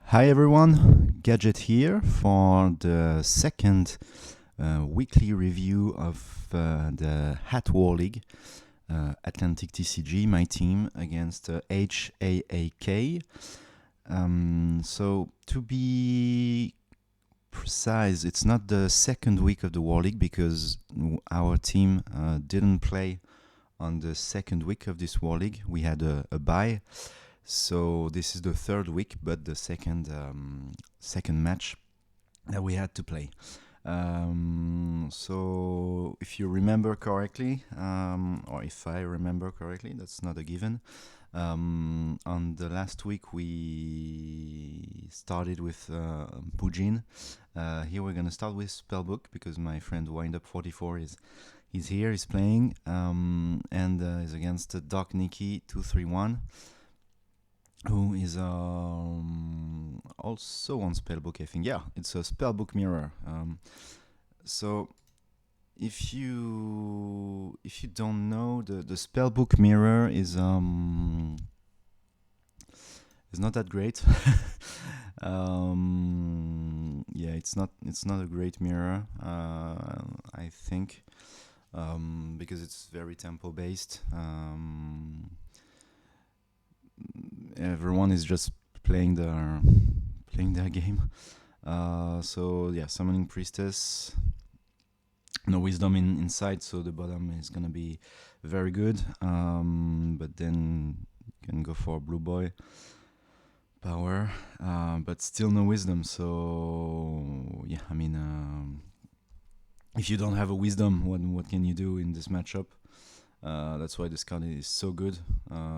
Hi everyone, Gadget here for the second weekly review of the HIIK War League, Atlantic TCG, my team, against HIIK. So to be precise, it's not the second week of the War League because our team didn't play on the second week of this War League. We had a bye. So this is the third week, but the second match that we had to play. So if you remember correctly, or if I remember correctly, that's not a given. On the last week we started with Pujin. Here we're gonna start with Spellbook because my friend Windup44 he's here, he's playing, and is against Doc Nikki 231. Who is also on Spellbook, I think. Yeah, it's a Spellbook mirror. So if you don't know, the Spellbook mirror is not that great. Yeah, it's not a great mirror. I think because it's very tempo based. Everyone is just playing their game. So yeah, summoning priestess, no wisdom inside, so the bottom is gonna be very good. But then you can go for blue boy power, but still no wisdom. So yeah, I mean, if you don't have a wisdom, what can you do in this matchup? That's why this card is so good.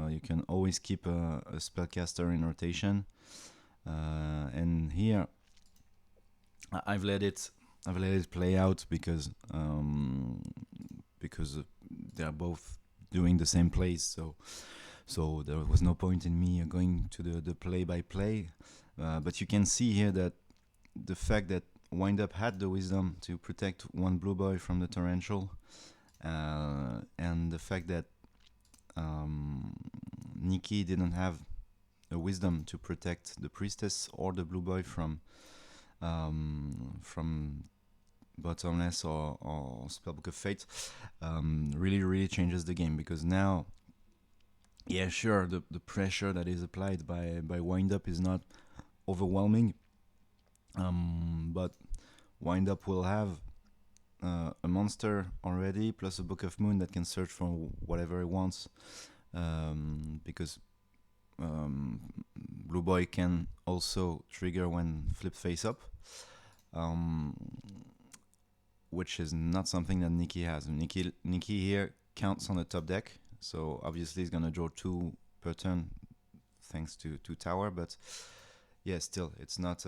You can always keep a spellcaster in rotation, and here I've let it play out because they're both doing the same plays. So there was no point in me going to the play by play. But you can see here that the fact that Windup had the wisdom to protect one blue boy from the torrential. And the fact that Nikki didn't have a wisdom to protect the priestess or the blue boy from bottomless or Spellbook of Fate, really changes the game, because now, yeah, sure, the pressure that is applied by Windup is not overwhelming, but Windup will have a monster already, plus a Book of Moon that can search for whatever it wants, because Blue Boy can also trigger when flip face up, which is not something that Nikki has. Nikki here counts on the top deck, so obviously he's gonna draw 2 per turn thanks to tower, but yeah, still it's not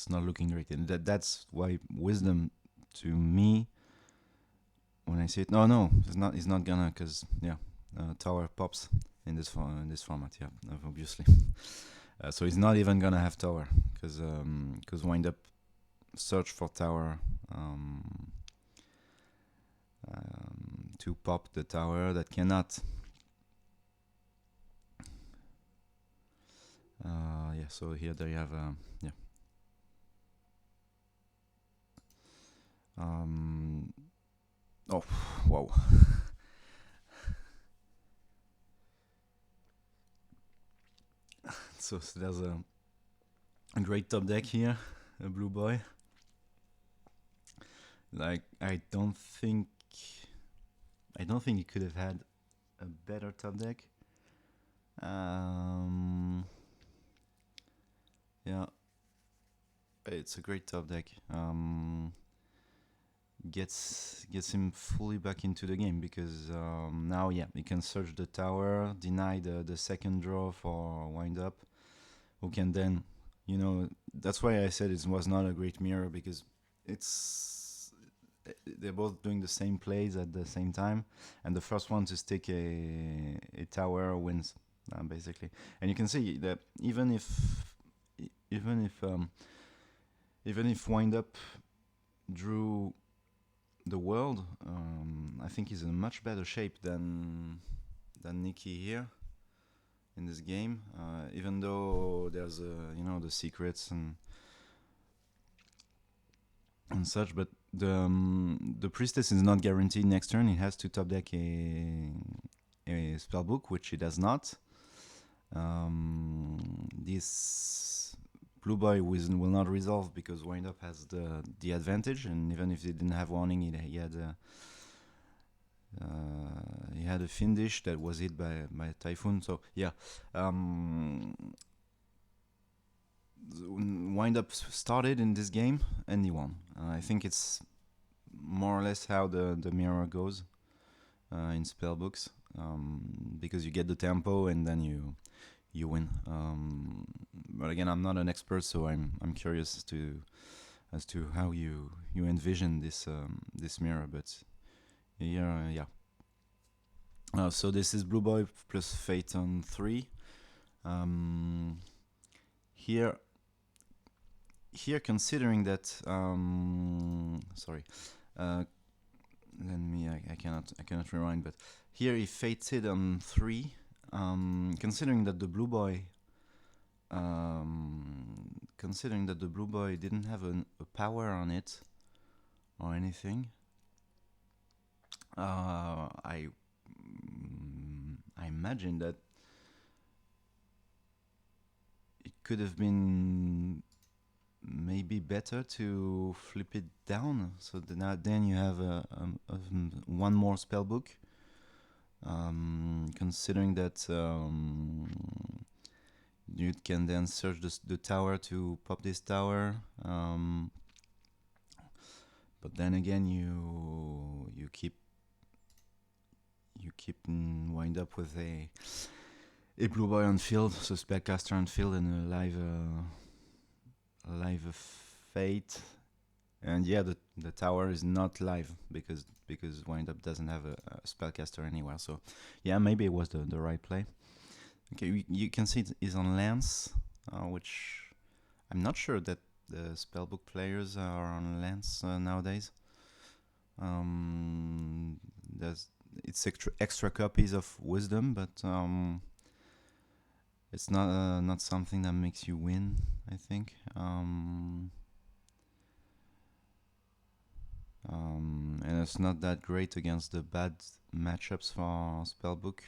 looking great. And that's why wisdom, to me, when I say it, no, it's not gonna, because yeah, tower pops in this format, yeah, obviously. So he's not even gonna have tower, because Windup search for tower to pop the tower that cannot. Yeah, so here they have yeah. Oh, wow. So there's a great top deck here, a blue boy. Like, I don't think he could have had a better top deck. Yeah, it's a great top deck. Gets him fully back into the game, because now, yeah, he can search the tower, deny the second draw for Windup, who can then, that's why I said it was not a great mirror, because they're both doing the same plays at the same time, and the first one to stick a tower wins, basically. And you can see that even if Windup drew the world, I think he's in much better shape than Nikki here. in this game, even though there's the secrets and such. But the priestess is not guaranteed next turn. It has to top deck a spell book, which it does not. This blue boy will not resolve because Wind Up has the advantage, and even if they didn't have warning, he had a Findish that was hit by Typhoon. So yeah, Wind Up started in this game and he won. I think it's more or less how the mirror goes in spell books, because you get the tempo and then you win. But again, I'm not an expert, so I'm curious as to how you envision this mirror. But yeah. So this is Blue Boy plus Fate on 3. Here, considering that, sorry, I cannot rewind. But here, if Fated on 3, considering that the Blue Boy, didn't have a power on it or anything, I imagine that it could have been maybe better to flip it down, so then you have one more spell book. Considering that you can then search the tower to pop this tower, but then again you keep wind up with a blue boy on field, so spellcaster on field, and a live fate. And yeah, the tower is not live because Wind Up doesn't have a spellcaster anywhere. So yeah, maybe it was the right play. Okay, you can see it is on Lance, which I'm not sure that the spellbook players are on Lance nowadays. It's extra copies of Wisdom, but it's not something that makes you win, I think. And it's not that great against the bad matchups for Spellbook,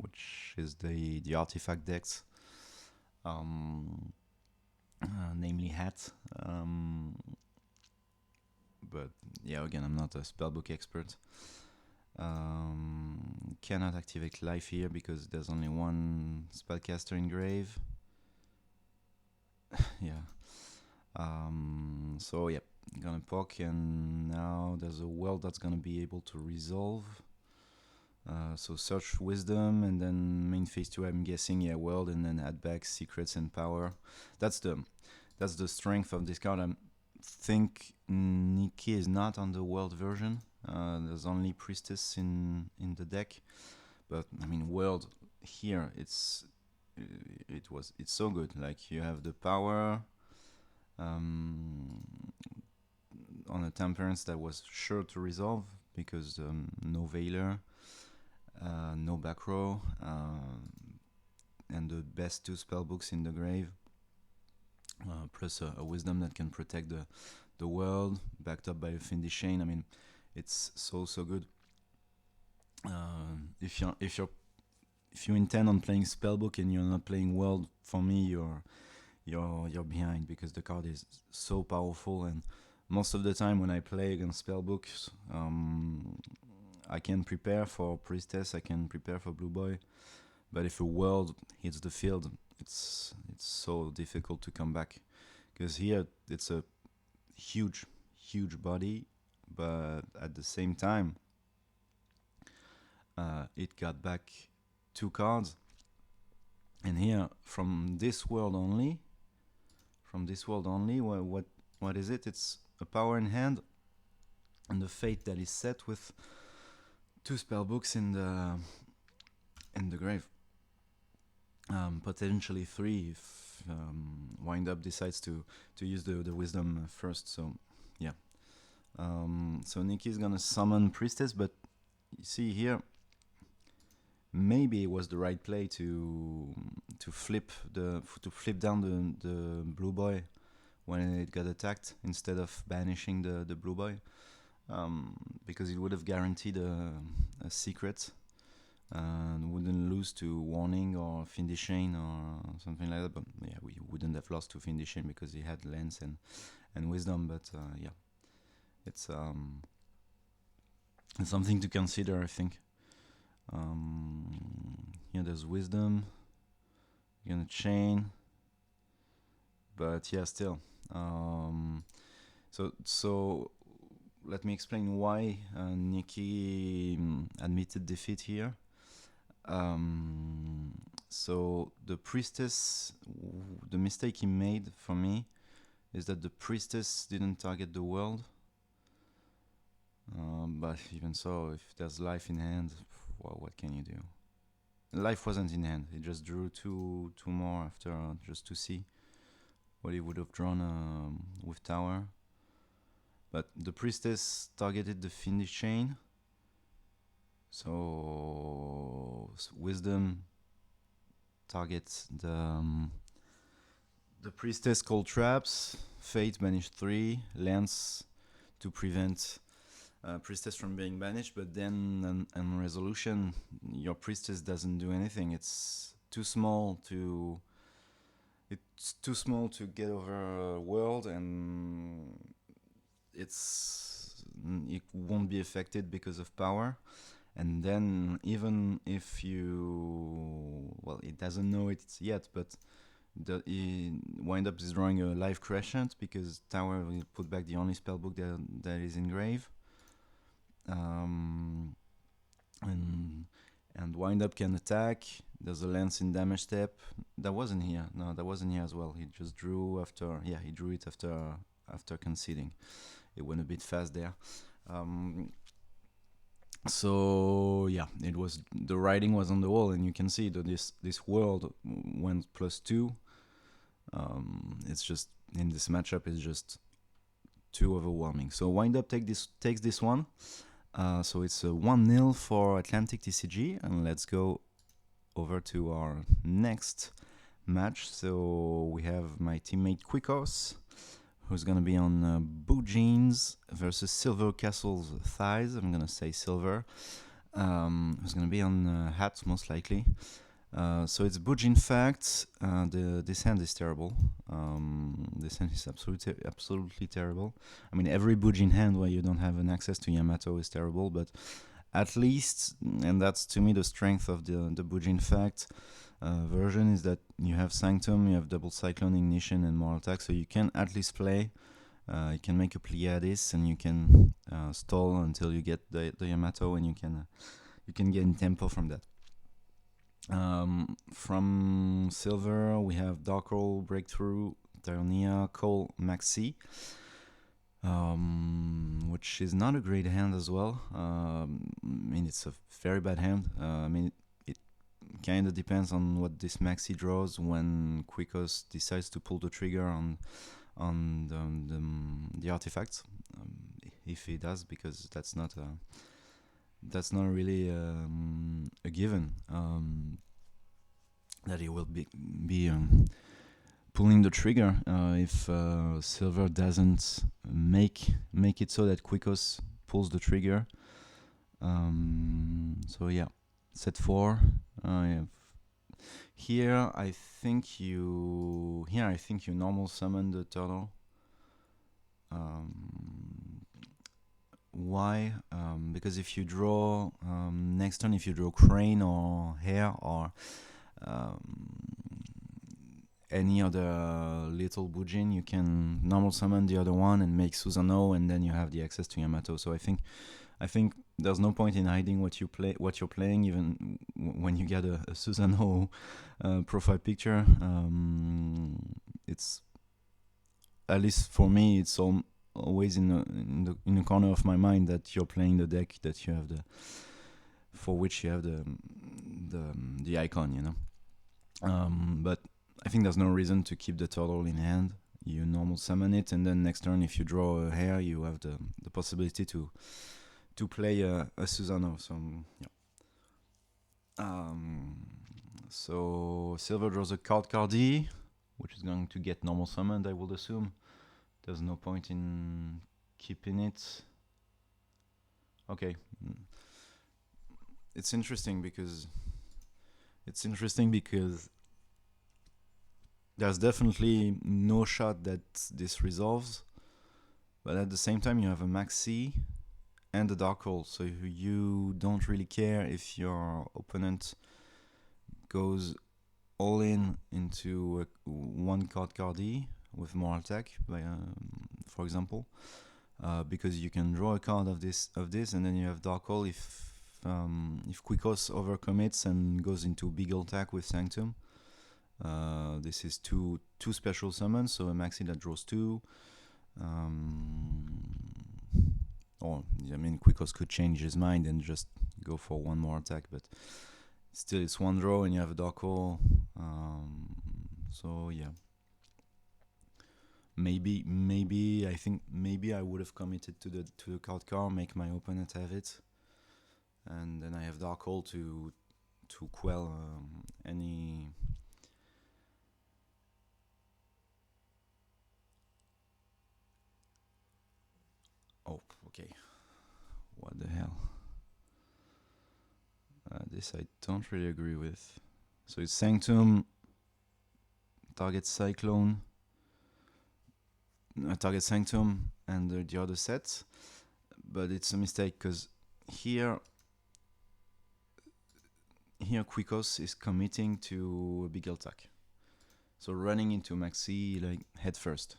which is the artifact decks, namely Hat. But yeah, again, I'm not a Spellbook expert. Cannot activate life here because there's only one spellcaster in grave. Yeah. So yeah, gonna poke, and now there's a world that's gonna be able to resolve. So search Wisdom, and then main phase 2, I'm guessing, yeah, world, and then add back secrets and power. That's the strength of this card. I think Nikki is not on the world version. There's only Priestess in the deck, but I mean, world here, it's so good. Like, you have the power on a Temperance that was sure to resolve because no Veiler, no back row, and the best 2 spell books in the grave, plus a Wisdom that can protect the world, backed up by a Findy Shane. I mean, it's so good. If you intend on playing spellbook and you're not playing world, for me you're behind, because the card is so powerful. And most of the time when I play against spellbooks, I can prepare for Priestess, I can prepare for Blue Boy, but if a world hits the field, it's so difficult to come back, because here it's a huge body, but at the same time it got back 2 cards. And here, from this world only, what is it? It's a power in hand and the fate that is set with 2 spell books in the grave. Potentially 3 if Wind Up decides to use the Wisdom first. So yeah. So Nikki's gonna summon Priestess, but you see here, maybe it was the right play to flip down the blue boy when it got attacked instead of banishing the blue boy, because it would have guaranteed a secret and wouldn't lose to Warning or Findishane or something like that. But yeah, we wouldn't have lost to Findishane because he had Lens and Wisdom. But yeah, it's something to consider, I think. Here there's Wisdom. You're gonna chain, but yeah, still. So let me explain why Nikki admitted defeat here. So the priestess, the mistake he made for me is that the priestess didn't target the world. But even so, if there's life in hand, well, what can you do? Life wasn't in hand. He just drew two more after just to see what he would have drawn with tower. But the priestess targeted the Finnish chain. So Wisdom targets the priestess called traps. Fate banished 3. Lance to prevent priestess from being banished, but then on resolution your priestess doesn't do anything. It's too small to get over a world, and it won't be affected because of power. And then even if it doesn't know it yet, but it wind up drawing a life crescent because tower will put back the only spellbook that is engraved. And wind up can attack. There's a lance in damage step. That wasn't here. No, that wasn't here as well. He just drew after. Yeah, he drew it after conceding. It went a bit fast there. So yeah, it was, the writing was on the wall, and you can see that this world went +2. It's just in this matchup is just too overwhelming. So wind up takes this one. So it's a 1-0 for Atlantic TCG, and let's go over to our next match. So we have my teammate Quicos, who's gonna be on Blue Jeans versus Silver Castle's Thighs. I'm gonna say Silver. Who's gonna be on Hats most likely. So it's Bujin Facts. This hand is terrible. This hand is absolutely terrible. I mean, every Bujin hand where you don't have an access to Yamato is terrible, but at least, and that's to me the strength of the Bujin Fact version, is that you have Sanctum, you have Double Cyclone, Ignition, and Moral Attack, so you can at least play. You can make a Pleiades, and you can stall until you get the Yamato, and you can get in tempo from that. From Silver, we have Dark Roll, Breakthrough, Tyronia, Cole, Maxi, which is not a great hand as well. I mean, it's a very bad hand. I mean, it kind of depends on what this Maxi draws when Quicos decides to pull the trigger on the artifacts, if he does, because that's not really a given that he will be pulling the trigger if Silver doesn't make it so that Quicos pulls the trigger. So yeah, set 4. Here I think you normal summon the turtle. Why? Because if you draw next turn, if you draw Crane or Hare or any other little Bujin, you can normal summon the other one and make Susanoo, and then you have the access to Yamato. So I think there's no point in hiding what you're playing, even when you get a Susanoo profile picture. It's, at least for me, it's always in the corner of my mind that you're playing the deck that you have for which you have the icon, you know. But I think there's no reason to keep the turtle in hand. You normal summon it, and then next turn, if you draw a Hare, you have the possibility to play a Susanoo. So yeah. Um, so silver draws a card D, which is going to get normal summoned, I would assume. There's no point in keeping it. Okay. It's interesting because there's definitely no shot that this resolves, but at the same time you have a maxi and a dark hole, so you don't really care if your opponent goes all in into one card D with more attack, for example, because you can draw a card of this, and then you have dark hole if Quikos overcommits and goes into big attack with Sanctum. This is two special summons, so a maxi that draws two. Or I mean, Quikos could change his mind and just go for one more attack, but still it's one draw and you have a dark hole. So yeah, maybe I think maybe I would have committed to the card, make my opponent have it, and then I have dark hole to quell any. Oh, okay. What the hell? This I don't really agree with. So it's Sanctum, target Cyclone, target Sanctum, and the other set. But it's a mistake because here Quikos is committing to a big attack. So running into Maxi like head first.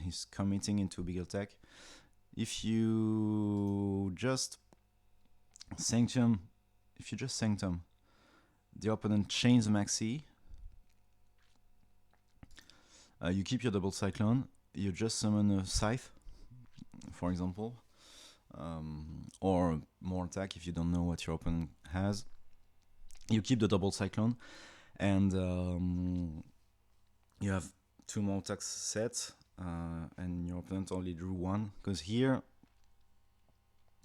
He's committing into a big attack. If you just Sanctum, the opponent chains Maxi. You keep your double Cyclone. You just summon a Scythe, for example, or more attack if you don't know what your opponent has. You keep the double Cyclone, and you have two more attacks set, and your opponent only drew one, because here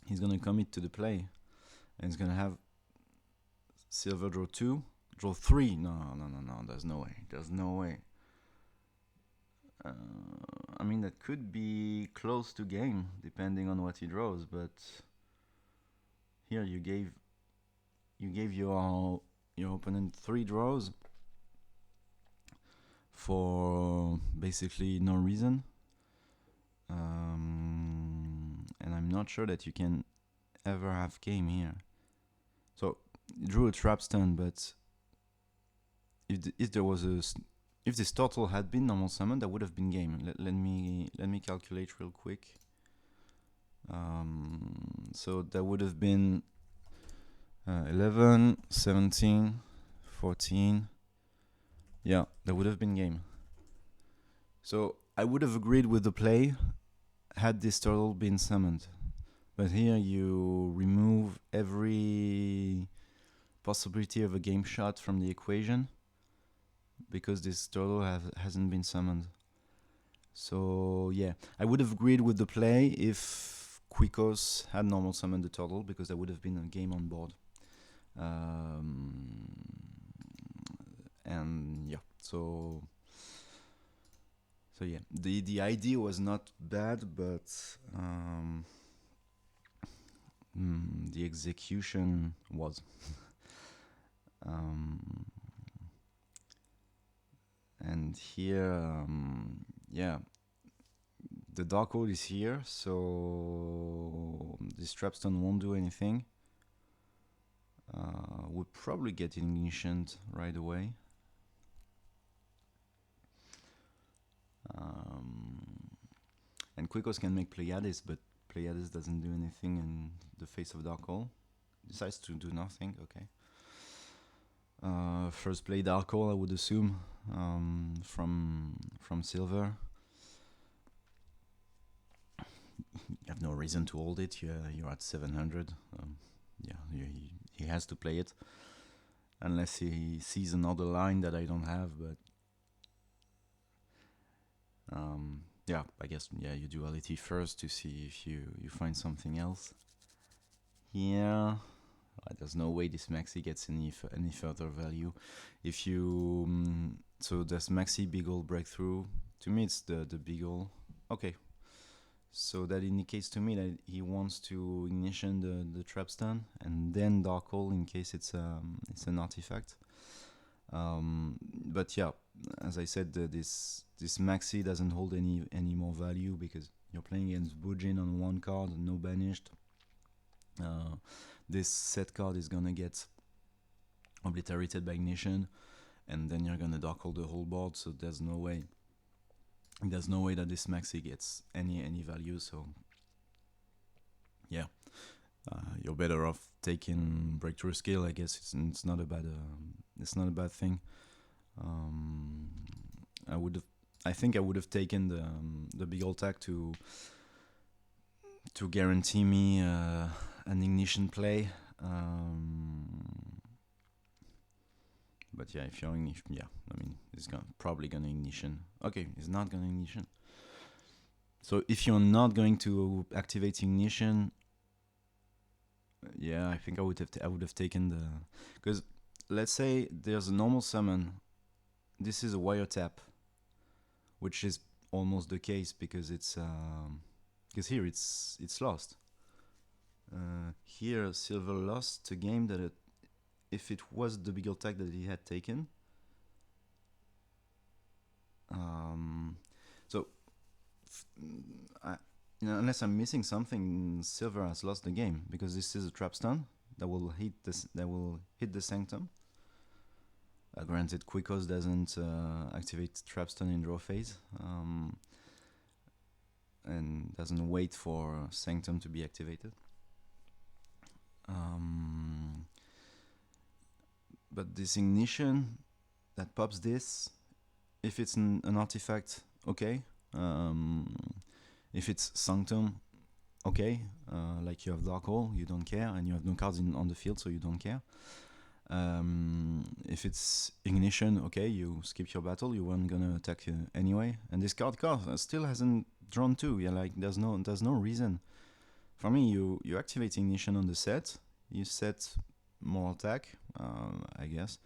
he's gonna commit to the play, and he's gonna have silver draw 2, draw 3. No, there's no way. I mean, that could be close to game depending on what he draws, but here you gave your opponent 3 draws for basically no reason, and I'm not sure that you can ever have game here. So you drew a trap stun, but if there was if this turtle had been normal summon, that would have been game. Let me calculate real quick. So that would have been 11, 17, 14. Yeah, that would have been game. So I would have agreed with the play had this turtle been summoned. But here you remove every possibility of a game shot from the equation because this turtle hasn't been summoned. So yeah, I would have agreed with the play if Quikos had normal summoned the turtle, because there would have been a game on board. And yeah, so yeah, the idea was not bad, but the execution was. And here, yeah, the dark hole is here, so this trapstone won't do anything. We'll probably get ignition right away. And Quikos can make Pleiades, but Pleiades doesn't do anything in the face of dark hole. Decides to do nothing. Okay. First play dark hole, I would assume, from silver. You have no reason to hold it. You're at 700. Yeah, he has to play it, unless he sees another line that I don't have. But yeah, I guess you duality first to see if you find something else. Here, There's no way this maxi gets any further value. If you so this maxi Beagle breakthrough, to me it's the Beagle. Okay, so that indicates to me that he wants to ignition the trap stun and then dark hole in case it's an artifact. But yeah, as I said, this maxi doesn't hold any more value because you're playing against Bujin on one card, no banished. This set card is gonna get obliterated by ignition, and then you're gonna dark hole the whole board. So there's no way that this maxi gets any value. So yeah, you're better off taking breakthrough skill. I guess it's not a bad thing. I think I would have taken the big old tag to guarantee me an ignition play. But yeah, if you're it's probably gonna ignition. Okay, it's not gonna ignition. So if you're not going to activate ignition, yeah, I think I would have taken the, because let's say there's a normal summon. This is a wiretap, which is almost the case because it's because here it's lost. Here Silver lost a game that if it was the big attack that he had taken. So unless I'm missing something, Silver has lost the game because this is a trap stun that will hit the Sanctum. Granted, Quickos doesn't activate trap stun in draw phase, and doesn't wait for Sanctum to be activated. But this ignition that pops this, if it's an artifact, okay. If it's Sanctum, okay. Like you have Dark Hole, you don't care, and you have no cards on the field, so you don't care. If it's ignition, okay, you skip your battle, you weren't gonna attack anyway. And this card still hasn't drawn two. Yeah, like there's no reason. For me, you activate ignition on the set, you set more attack, I guess.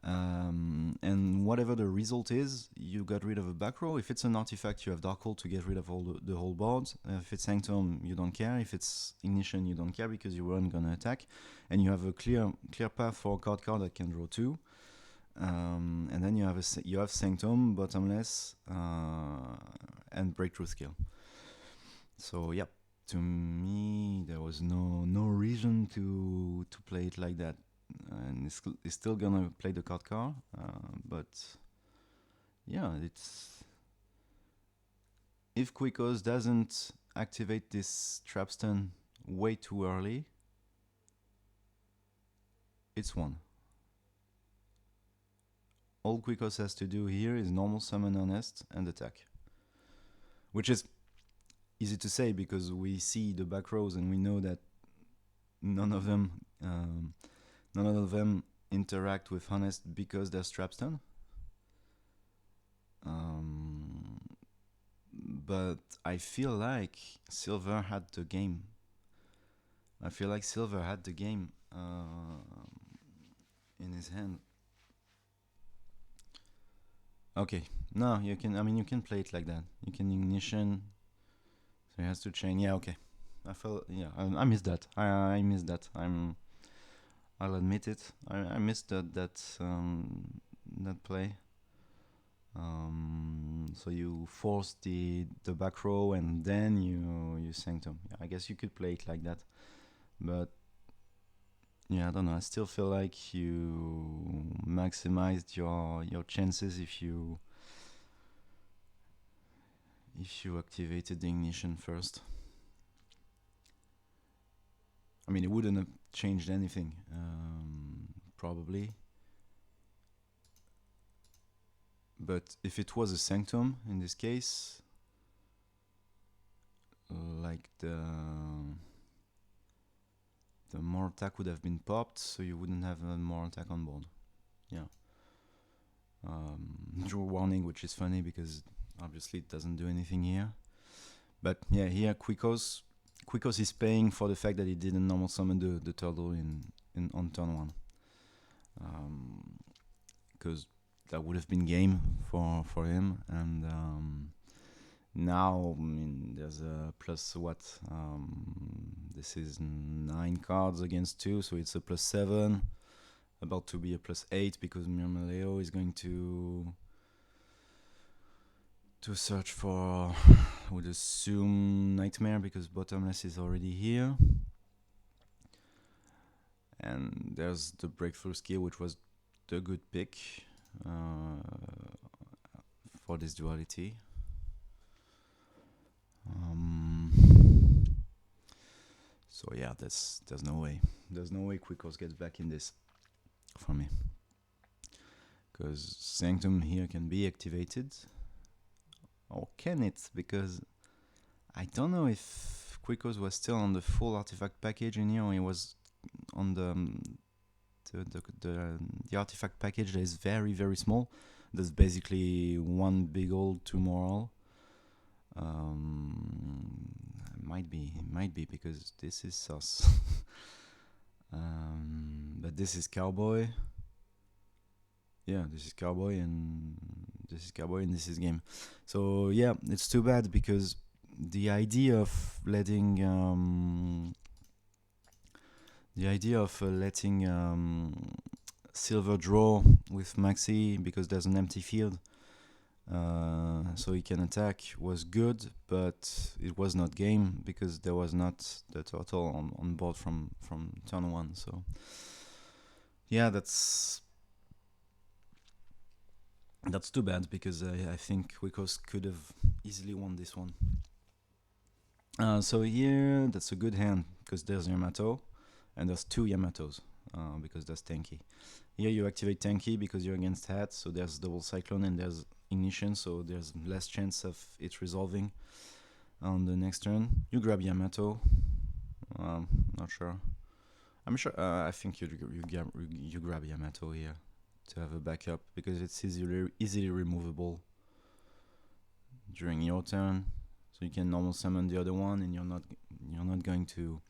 And whatever the result is, you got rid of a back row. If it's an artifact, you have Dark Hole to get rid of the whole board. If it's Sanctum, you don't care. If it's ignition, you don't care because you weren't gonna attack, and you have a clear path for a card that can draw two. And then you have Sanctum, bottomless, and breakthrough skill. So yeah, to me there was no reason to play it like that. And it's still gonna play the card, but yeah, it's if Quickos doesn't activate this trap stun way too early, it's won. All Quickos has to do here is normal summon Honest and attack, which is easy to say because we see the back rows and we know that none of them interact with Honest because they're trap stun. But I feel like Silver had the game. In his hand. Okay, no, you can play it like that. You can ignition, so he has to chain. Yeah, okay. I missed that. I missed that. I'll admit it. I missed that play. So you force the back row and then you Sanctum. Yeah, I guess you could play it like that, but yeah, I don't know. I still feel like you maximized your chances if you activated the ignition first. I mean, it wouldn't have changed anything, probably. But if it was a Sanctum, in this case, like the more attack would have been popped, so you wouldn't have more attack on board. Yeah. Draw warning, which is funny because obviously it doesn't do anything here. But yeah, here Quickos is paying for the fact that he didn't normal summon the turtle on turn 1. Because that would have been game for him, and now, I mean, there's a plus what? This is 9 cards against 2, so it's a plus 7. About to be a plus 8 because Myrmeleo is going to search for, I would assume, Nightmare, because Bottomless is already here. And there's the Breakthrough skill, which was the good pick for this duality. So yeah, there's no way. There's no way Quickos gets back in this for me. Because Sanctum here can be activated. Or can it? Because I don't know if Quickos was still on the full artifact package in here, or he was on the artifact package that is very, very small. There's basically one big old, two moral. Might be because this is sus. But this is Cowboy. Yeah, this is Cowboy and this is Cowboy and this is game. So yeah, it's too bad because the idea of letting Silver draw with Maxi because there's an empty field, so he can attack, was good, but it was not game because there was not the turtle on board from turn 1. So yeah, that's too bad because I think Wikos could have easily won this one. So here, that's a good hand because there's Yamato and there's 2 Yamatos because that's tanky. Here you activate tanky because you're against hat, so there's double cyclone and there's ignition, so there's less chance of it resolving on the next turn. You grab Yamato. Not sure. I'm sure. I think you grab Yamato here to have a backup because it's easily removable during your turn. So you can normal summon the other one, and you're not going to.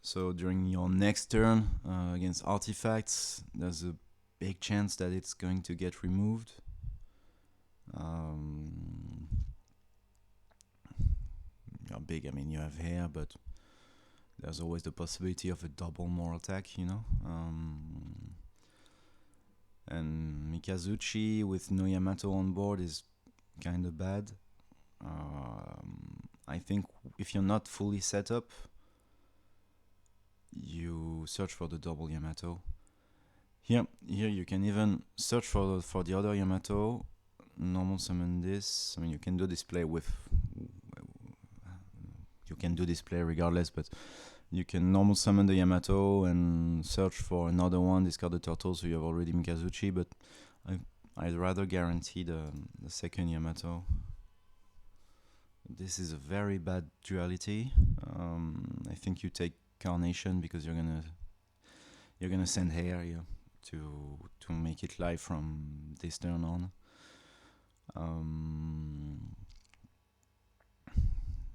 So during your next turn against artifacts, there's a big chance that it's going to get removed. Big, I mean, you have hair, but there's always the possibility of a double more attack, you know. And Mikazuchi with no Yamato on board is kind of bad. I think if you're not fully set up, you search for the double Yamato. Here you can even search for the other Yamato, normal summon this. I mean, you can do display regardless, but you can normal summon the Yamato and search for another one, discard the turtle, so you have already Mikazuchi, but I'd rather guarantee the second Yamato. This is a very bad duality. I think you take Carnation because you're gonna send hair here to make it live from this turn on.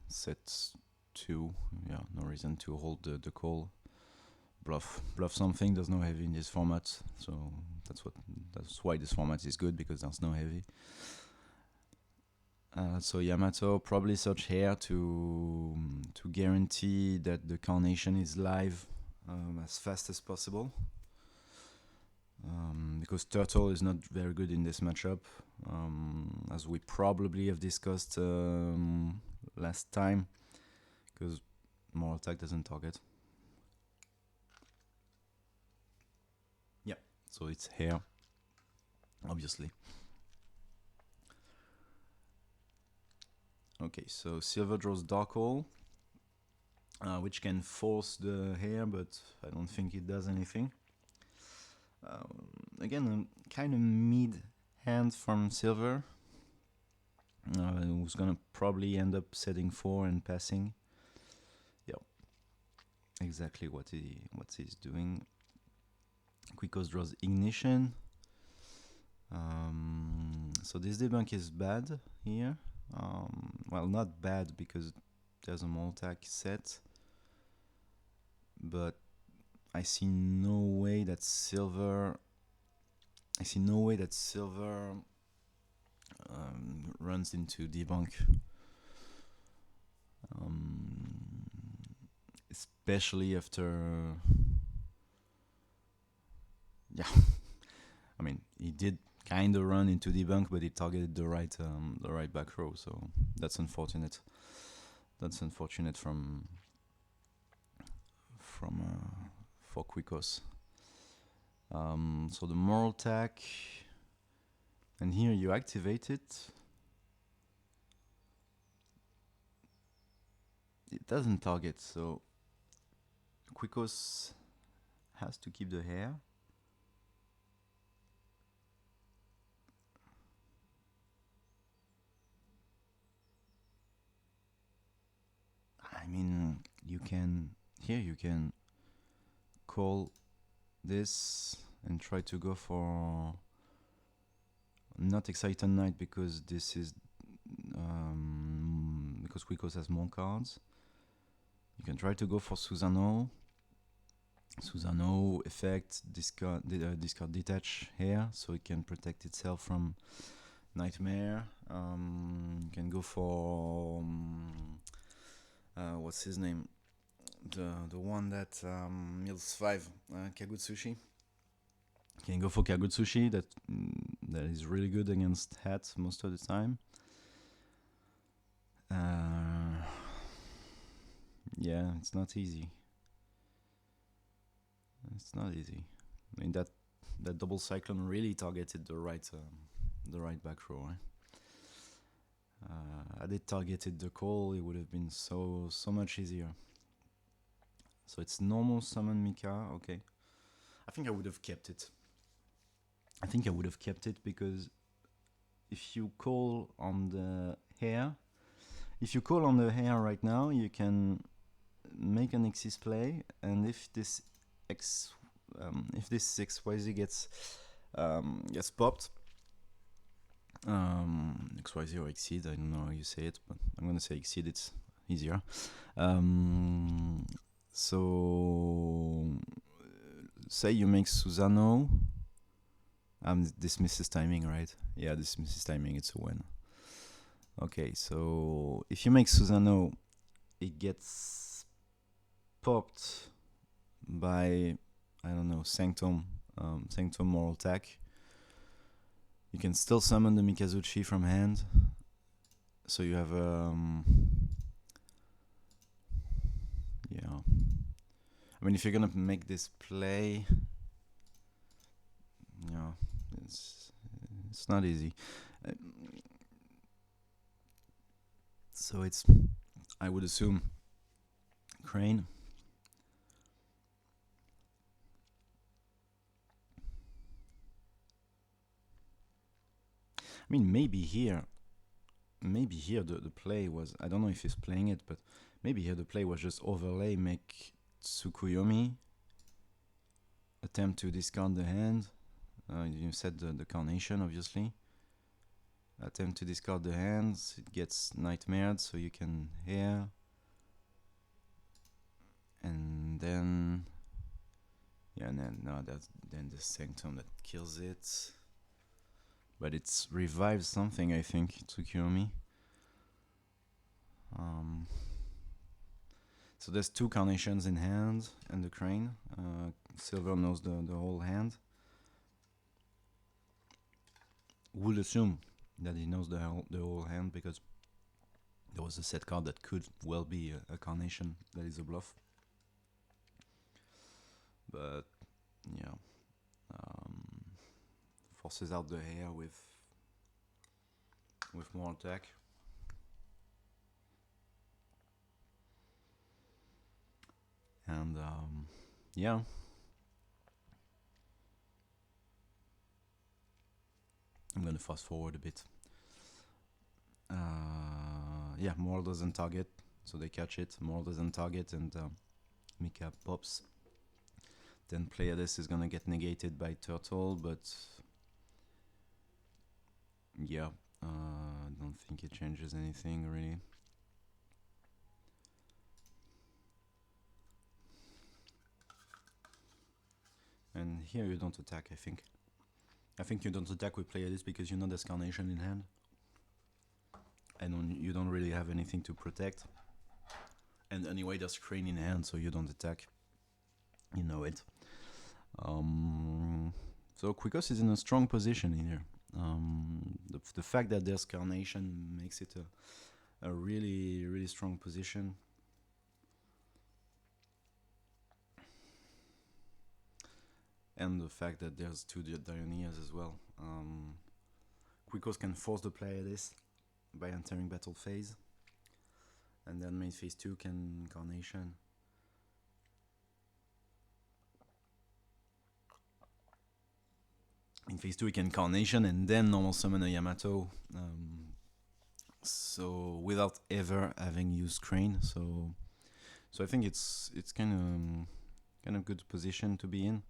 Set 2, yeah, no reason to hold the call. Bluff something. There's no heavy in this format, so that's why this format is good, because there's no heavy. So Yamato probably search here to guarantee that the Carnation is live as fast as possible, because Turtle is not very good in this matchup, as we probably have discussed last time, because more attack doesn't target. Yeah, so it's here, obviously. Okay, so Silver draws Dark Hole, which can force the hair, but I don't think it does anything. Again, a kind of mid hand from Silver, who's gonna probably end up setting 4 and passing. Yep, exactly what he's doing. Quickos draws Ignition. So this debunk is bad here. Well, not bad because there's a Moltac set, but I see no way that silver. I see no way that silver runs into debunk. Especially after. Yeah, I mean, he did kind of run into debunk, but he targeted the right back row, so that's unfortunate. That's unfortunate for Quicos. So the moral attack, and here you activate it. It doesn't target, so Quicos has to keep the hair. I mean, you can call this and try to go for not Excited Knight because this is because Quicos has more cards. You can try to go for Susano. Susano effect discard detach here, so it can protect itself from Nightmare. You can go for what's his name? The one that mills 5, Kagutsushi. You can go for Kagutsushi, that is really good against hats most of the time. Yeah, it's not easy. It's not easy. I mean that double cyclone really targeted the right back row. Had it targeted the call, it would have been so much easier. So it's normal summon Mika. Okay, I think I would have kept it. Because if you call on the hair, right now, you can make an Xyz play, and if this XYZ gets popped, XYZ or Exceed, I don't know how you say it, but I'm gonna say Exceed, it's easier. So say you make Susano. This misses timing, right? Yeah, this misses timing, it's a win. Okay, so if you make Susano, it gets popped by, I don't know, Sanctum Moral Attack. You can still summon the Mikazuchi from hand. So you have yeah. I mean, if you're gonna make this play, yeah, it's not easy. So it's, I would assume, Crane. I mean, maybe here the play was, I don't know if he's playing it, but maybe here the play was just overlay, make Tsukuyomi, attempt to discard the hand. You said the Carnation, obviously. Attempt to discard the hands, it gets nightmared, so you can hair. And then, yeah, then the Sanctum that kills it. But it's revives something, I think, Tsukuyomi. So there's 2 Carnations in hand and the Crane. Silver knows the whole hand. Would assume that he knows the whole hand because there was a set card that could well be a Carnation that is a bluff. But yeah, forces out the hair with more attack. And yeah. I'm gonna fast forward a bit. Yeah, Moral doesn't target, so they catch it. Moral doesn't target, and Mika pops. Then player this is gonna get negated by Turtle, but yeah, I don't think it changes anything really. And here you don't attack, I think. I think you don't attack with Play this because you know there's Carnation in hand. And you don't really have anything to protect. And anyway, there's Crane in hand, so you don't attack. You know it. So Quicos is in a strong position here. The fact that there's Carnation makes it a really, really strong position. And the fact that there's two Dionysias as well. Quicos can force the player this by entering battle phase. And then main phase 2 can Carnation. In phase 2 he can Carnation and then normal summon a Yamato. So without ever having used Crane. So I think it's kind of good position to be in.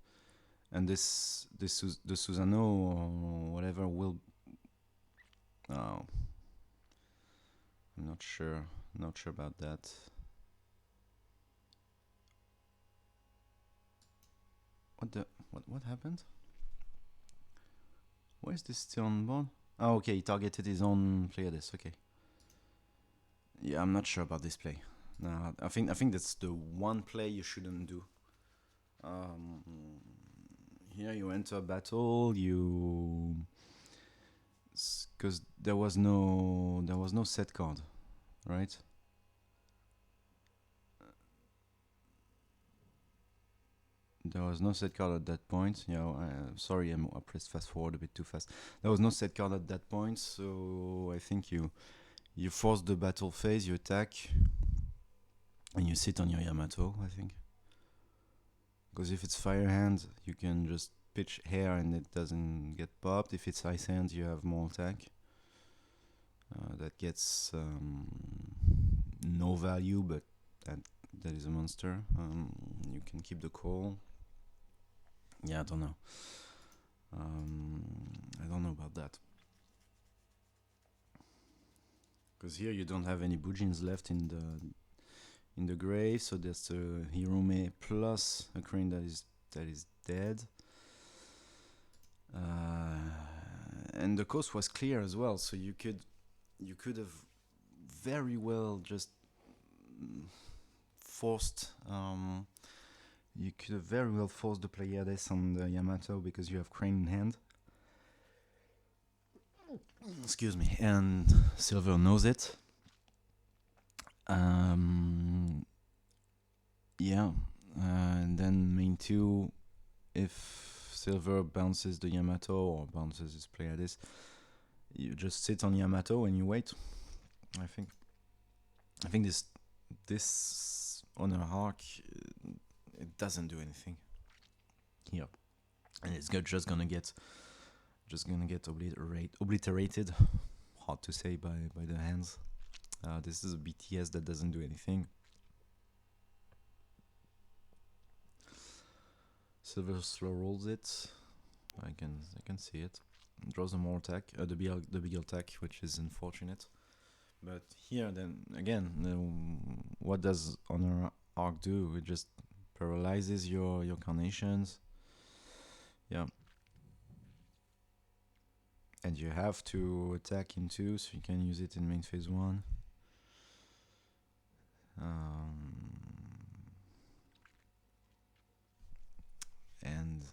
And the Susano or whatever will. I'm not sure about that. What happened? Why is this still on board? Oh, okay, he targeted his own player this. Okay. Yeah, I'm not sure about this play. No, I think that's the one play you shouldn't do. Here you enter battle, because there was no set card, right? There was no set card at that point. Sorry, I pressed fast forward a bit too fast. There was no set card at that point, so I think you force the battle phase, you attack, and you sit on your Yamato, I think. Because if it's fire hand, you can just pitch hair and it doesn't get popped. If it's ice hand, you have more attack. That gets no value, but that is a monster. You can keep the call. Yeah, I don't know. I don't know about that. Because here you don't have any Bujins left in the gray, so there's a Hirume plus a Crane that is dead. And the coast was clear as well, so you could have very well just forced. You could have very well forced the Pleiades on the Yamato because you have Crane in hand. Excuse me, and Silver knows it. Yeah, and then main 2, if Silver bounces the Yamato or bounces his Pleiades, you just sit on Yamato and you wait. I think this on a HIIK, it doesn't do anything here, and it's just gonna get obliterated. Hard to say by the hands. This is a BTS that doesn't do anything. Silver slow rolls it. I can see it. Draws a more attack, the big attack, which is unfortunate. But here, then again, what does Honor Arc do? It just paralyzes your Carnations. Yeah. And you have to attack in 2, so you can use it in main phase 1. And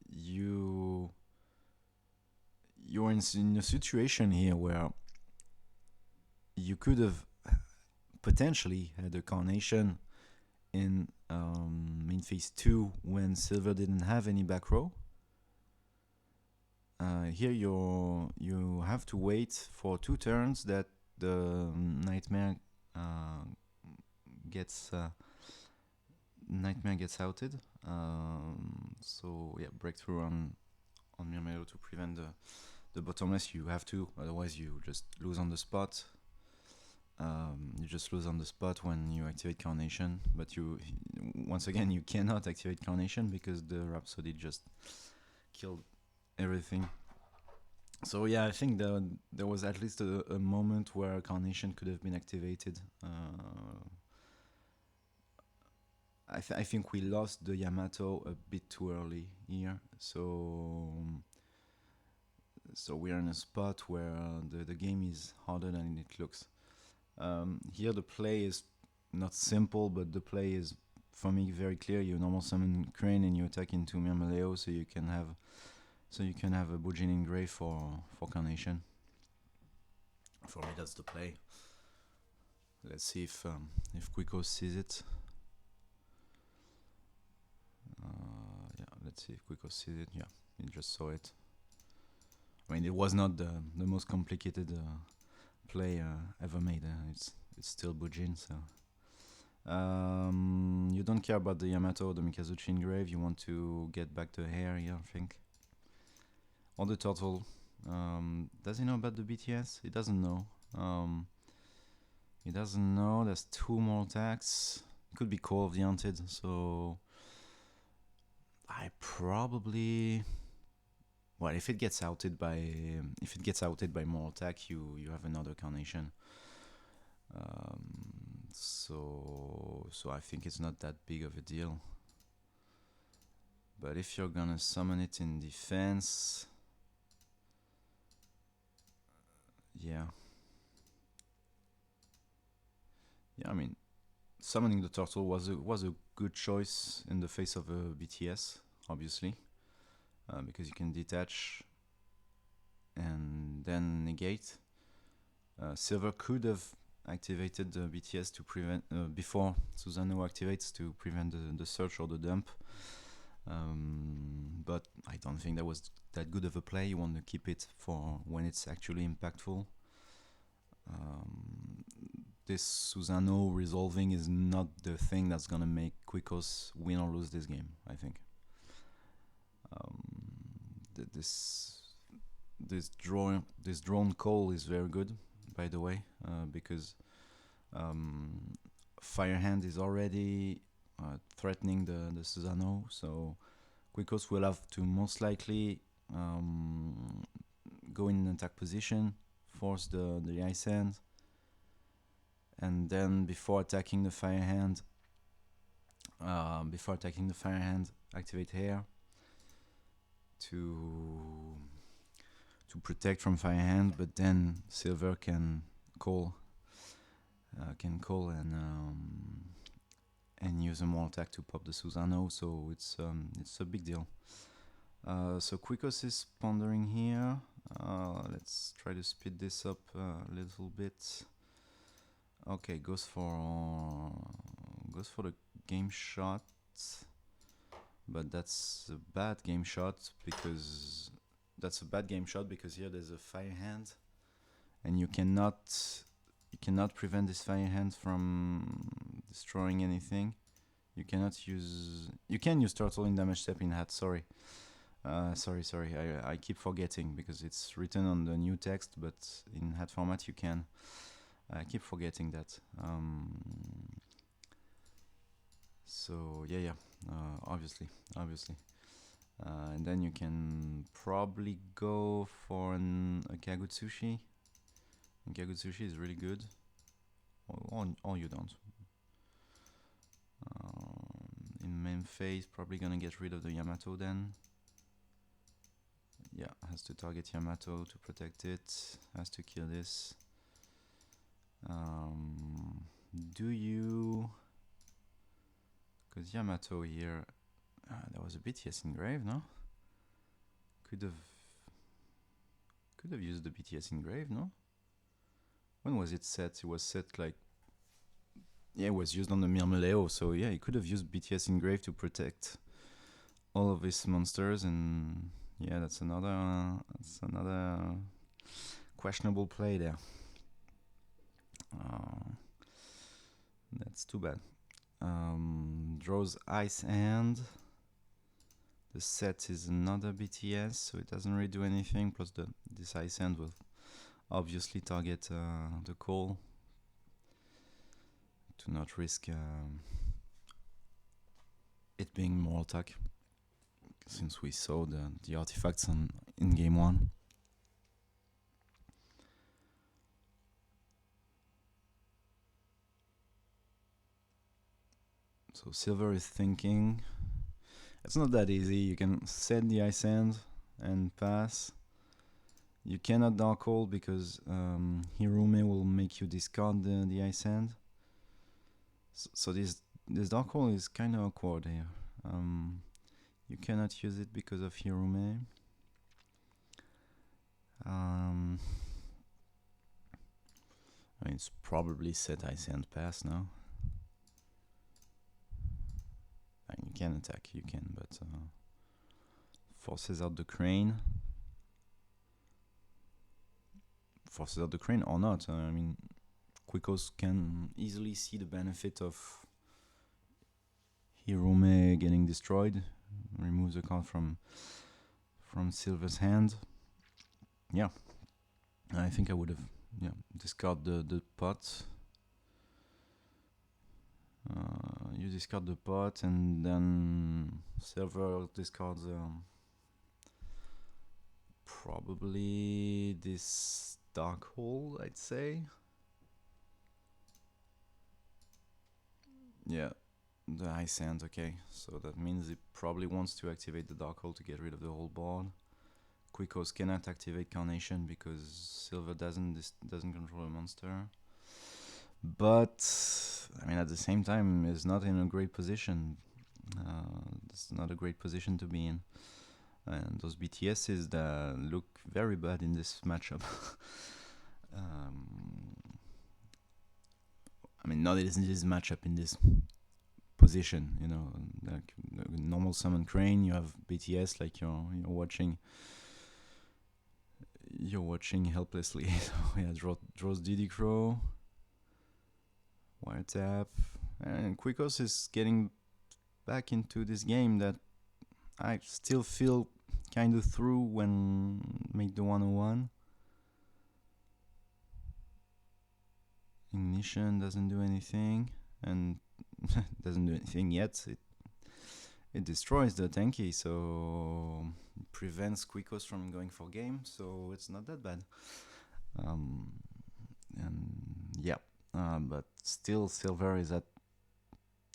you're in a situation here where you could have potentially had a Carnation in main phase 2 when Silver didn't have any back row. Here you have to wait for 2 turns that the Nightmare gets outed. So yeah, breakthrough on Mirmelo to prevent the bottomless. You have to, otherwise you just lose on the spot. You just lose on the spot when you activate Carnation, but once again you cannot activate Carnation because the Rhapsody just killed everything. So yeah, I think there was at least a moment where Carnation could have been activated I think we lost the Yamato a bit too early here, so we're in a spot where the game is harder than it looks. Here the play is not simple, but the play is for me very clear. You normal summon Crane and you attack into Myrmeleo, so you can have a Bujin Engrave for Carnation. For me, that's the play. Let's see if Quico sees it. Yeah, let's see if Quico sees it. Yeah, he just saw it. I mean, it was not the most complicated play ever made. It's still Bujin, so. You don't care about the Yamato or the Mikazuchi Engrave. You want to get back the hair here, I think. Or the turtle. Does he know about the BTS? He doesn't know. He doesn't know. There's 2 more attacks. Could be Call of the Haunted, so I probably. Well, if it gets outed by more attack, you have another Carnation. So I think it's not that big of a deal. But if you're gonna summon it in defense, yeah, I mean, summoning the turtle was a good choice in the face of a BTS, obviously, because you can detach and then negate. Silver could have activated the BTS to prevent before Susano activates to prevent the search or the dump. But I don't think that was that good of a play. You want to keep it for when it's actually impactful. This Susano resolving is not the thing that's gonna make Quicos win or lose this game, I think. This drawn call is very good, by the way, because Firehand is already threatening the Susano, so Quicos will have to most likely go in an attack position, force the Ice Hand, and then before attacking the Firehand, activate Hair to protect from Firehand, but then Silver can call and use a more attack to pop the Susano, so it's a big deal. So Quicos is pondering here. Let's try to speed this up a little bit. Okay, goes for the game shot, but that's a bad game shot because here there's a fire hand, and you cannot prevent this fire hand from destroying anything. You can use turtle in damage step in hat. Sorry. I keep forgetting because it's written on the new text, but in hat format you can. I keep forgetting that. So yeah. Obviously. And then you can probably go for a Kagutsushi. And Kagutsushi is really good. Or you don't. In main phase, probably gonna get rid of the Yamato then. Yeah, has to target Yamato to protect it. Has to kill this. Do you? Because Yamato here, there was a BTS Engrave, no? Could have used the BTS Engrave, no? When was it set? It was set like. Yeah, it was used on the Myrmeleo, so yeah, he could have used BTS Engrave to protect all of his monsters, and yeah, that's another questionable play there. That's too bad. Draws Ice Hand. The set is another BTS, so it doesn't really do anything. Plus, this Ice Hand will obviously target the call to not risk it being more attack, since we saw the artifacts in game 1. So silver is thinking. It's not that easy. You can set the ice hand and pass. You cannot dark hold because Hirume will make you discard the ice hand. So this dark hold is kind of awkward here. You cannot use it because of Hirume. I mean, it's probably set ice hand pass now. I mean, you can attack, you can, but forces out the crane. Forces out the crane or not. I mean, Quicos can easily see the benefit of Hirume getting destroyed. Removes the card from Silver's hand. Yeah, I think I would have discard the pot. You discard the pot and then Silver discards probably this dark hole, I'd say. Yeah, the ice hand, okay. So that means it probably wants to activate the dark hole to get rid of the whole board. Quicos cannot activate Carnation because Silver doesn't control a monster. But I mean, at the same time, it's not in a great position. It's not a great position to be in. And those BTSs that look very bad in this matchup. I mean, not in this matchup, in this position. You know, like normal summon crane, you have BTS, like you're watching. You're watching helplessly. So yeah, draws Diddy Crow. Wiretap. And Quicos is getting back into this game that I still feel kind of through when make the 101. Ignition doesn't do anything, and doesn't do anything yet. It destroys the tanky, so prevents Quicos from going for game, so it's not that bad. And yeah, but still Silver is at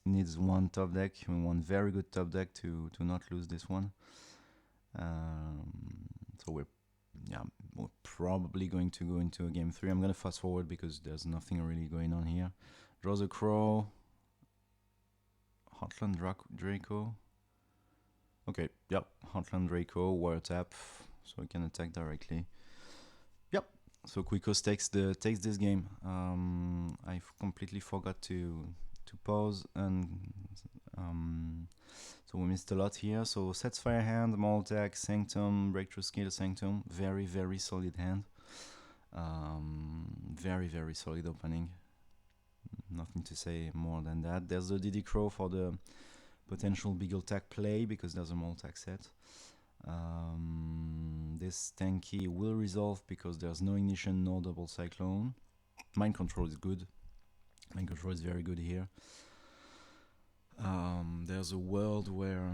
needs one top deck, one very good top deck to not lose this one. So we're probably going to go into a game 3. I'm gonna fast forward because there's nothing really going on here. Draws a Crow. Heartland Draco. Okay, yep, Heartland Draco, Wiretap, so we can attack directly. Yep, so Quicos takes this game. I completely forgot to pause, and so we missed a lot here. So sets Fire Hand, Moral Attack, Sanctum, Breakthrough Skill, Sanctum. Very, very solid hand. Very, very solid opening. Nothing to say more than that. There's the Diddy Crow for the potential big attack play because there's a Moral Attack set. This tanky will resolve because there's no ignition, no double cyclone. Mind control is good. Mind control is very good here. There's a world where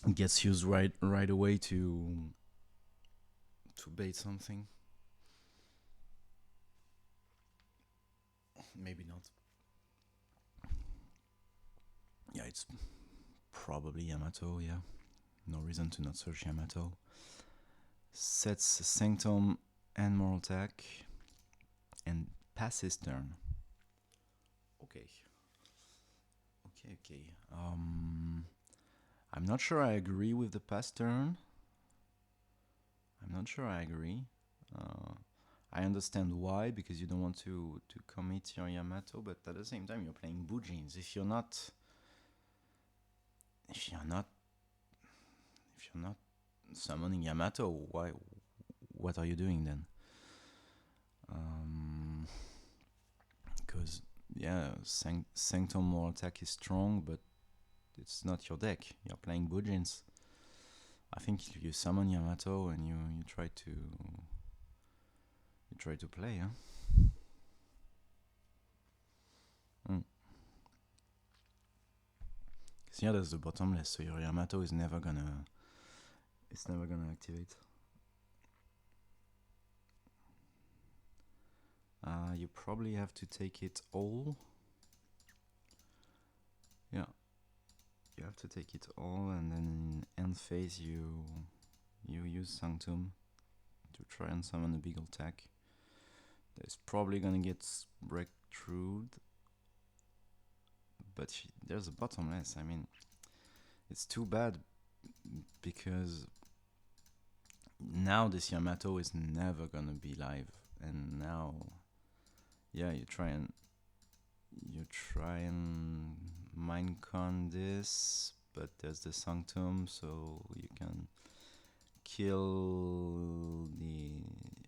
it gets used right away to bait something. Maybe not. Yeah, it's probably Yamato, yeah. No reason to not search Yamato. Sets Sanctum and Moral Attack and passes turn. Okay. I'm not sure I agree with the pass turn. I'm not sure I agree. I understand why, because you don't want to commit your Yamato, but at the same time you're playing Bujins. If you're not summoning Yamato, what are you doing then? Because Sanctum Moral Attack is strong, but it's not your deck. You're playing Bujins. I think if you summon Yamato and you try to play, huh? Because here there's the bottomless, so your Yamato is never gonna activate. You probably have to take it all. Yeah, you have to take it all, and then in end phase you use Sanctum to try and summon a big attack. That's probably gonna get breakthrough, but there's a bottomless. I mean, it's too bad because now this Yamato is never gonna be live, and now, yeah, you try and minecon this, but there's the Sanctum, so you can kill the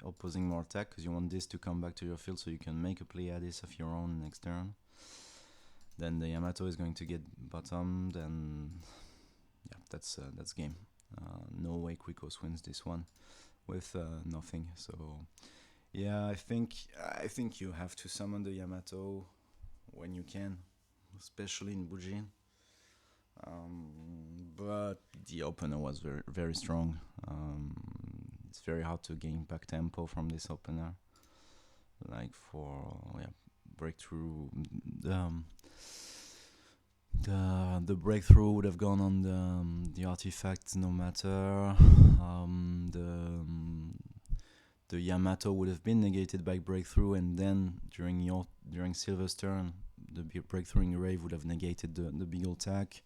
opposing Mortek because you want this to come back to your field so you can make a Pleiades of your own next turn. Then the Yamato is going to get bottomed, and yeah, that's game. No way Quicos wins this one with nothing. So yeah, I think you have to summon the Yamato when you can, especially in Bujin. But the opener was very strong. It's very hard to gain back tempo from this opener. Like for breakthrough, the breakthrough would have gone on the artifact no matter. The Yamato would have been negated by breakthrough, and then during Silver's turn, the breakthrough in Rave would have negated the big attack.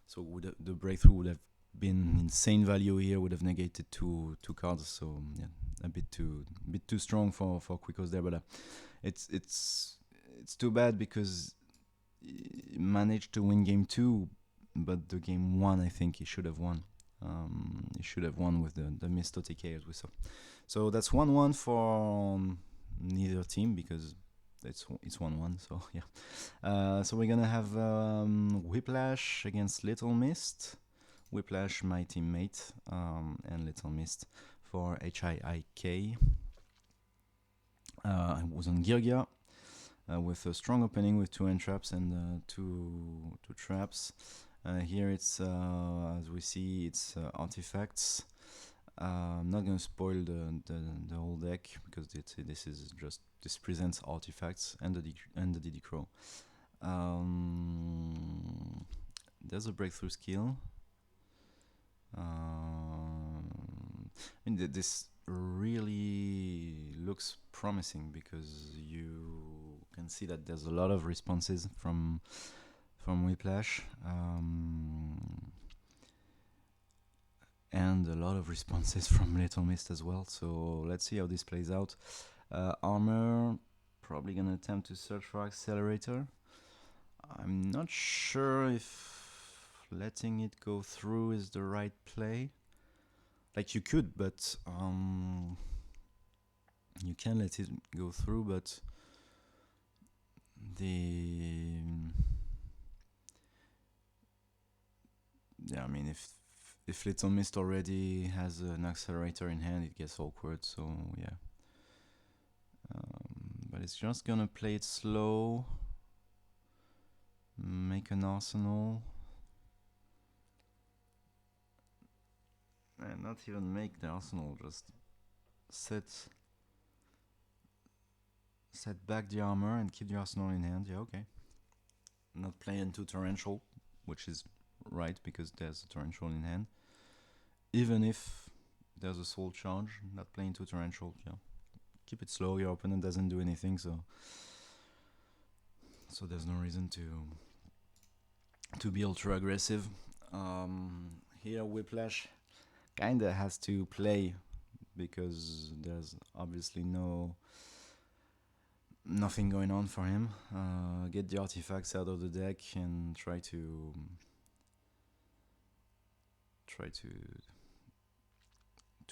So the breakthrough would have been insane value here, would have negated two cards. So yeah, a bit too strong for Quicos there, but it's too bad because he managed to win game 2, but the game 1 I think he should have won. He should have won with the missed OTK as we saw. So that's 1-1 for neither team because it's 1-1. So yeah. So we're gonna have Whiplash against Little Mist. Whiplash, my teammate, and Little Mist for HIIK. I was on Girgia with a strong opening with 2 entraps and two traps. Here it's as we see it's artifacts. I'm not gonna spoil the whole deck because this presents artifacts and the DD Crow. There's a breakthrough skill. I mean, this really looks promising because you can see that there's a lot of responses from Whiplash, and a lot of responses from Little Mist as well. So let's see how this plays out. Armor, probably gonna attempt to search for Accelerator. I'm not sure if letting it go through is the right play. Like you could, but you can let it go through, but I mean, if Little Mist already has an accelerator in hand, it gets awkward. So yeah, but it's just gonna play it slow, make an arsenal, and not even make the arsenal, just set back the armor and keep the arsenal in hand. Yeah, okay. Not play into torrential, which is right because there's a torrential in hand. Even if there's a soul charge, not playing into torrential. Yeah, keep it slow. Your opponent doesn't do anything, so there's no reason to be ultra aggressive. Here Whiplash kinda has to play because there's obviously nothing going on for him. Get the artifacts out of the deck and try to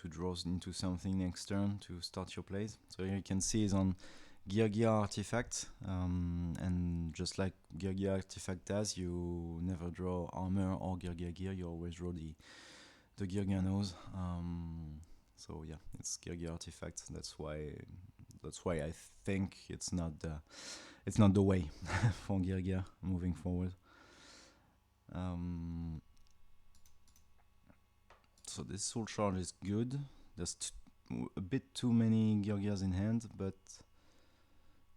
draw into something next turn to start your plays. So here you can see he's on Girgia Artifact, and just like Girgia Artifact does, you never draw armor or Girgia Gear, you always draw the Girgia nose. So yeah, it's Girgia Artifact. That's why I think it's not the way for Girgia moving forward. So this soul charge is good. There's a bit too many Girgias in hand, but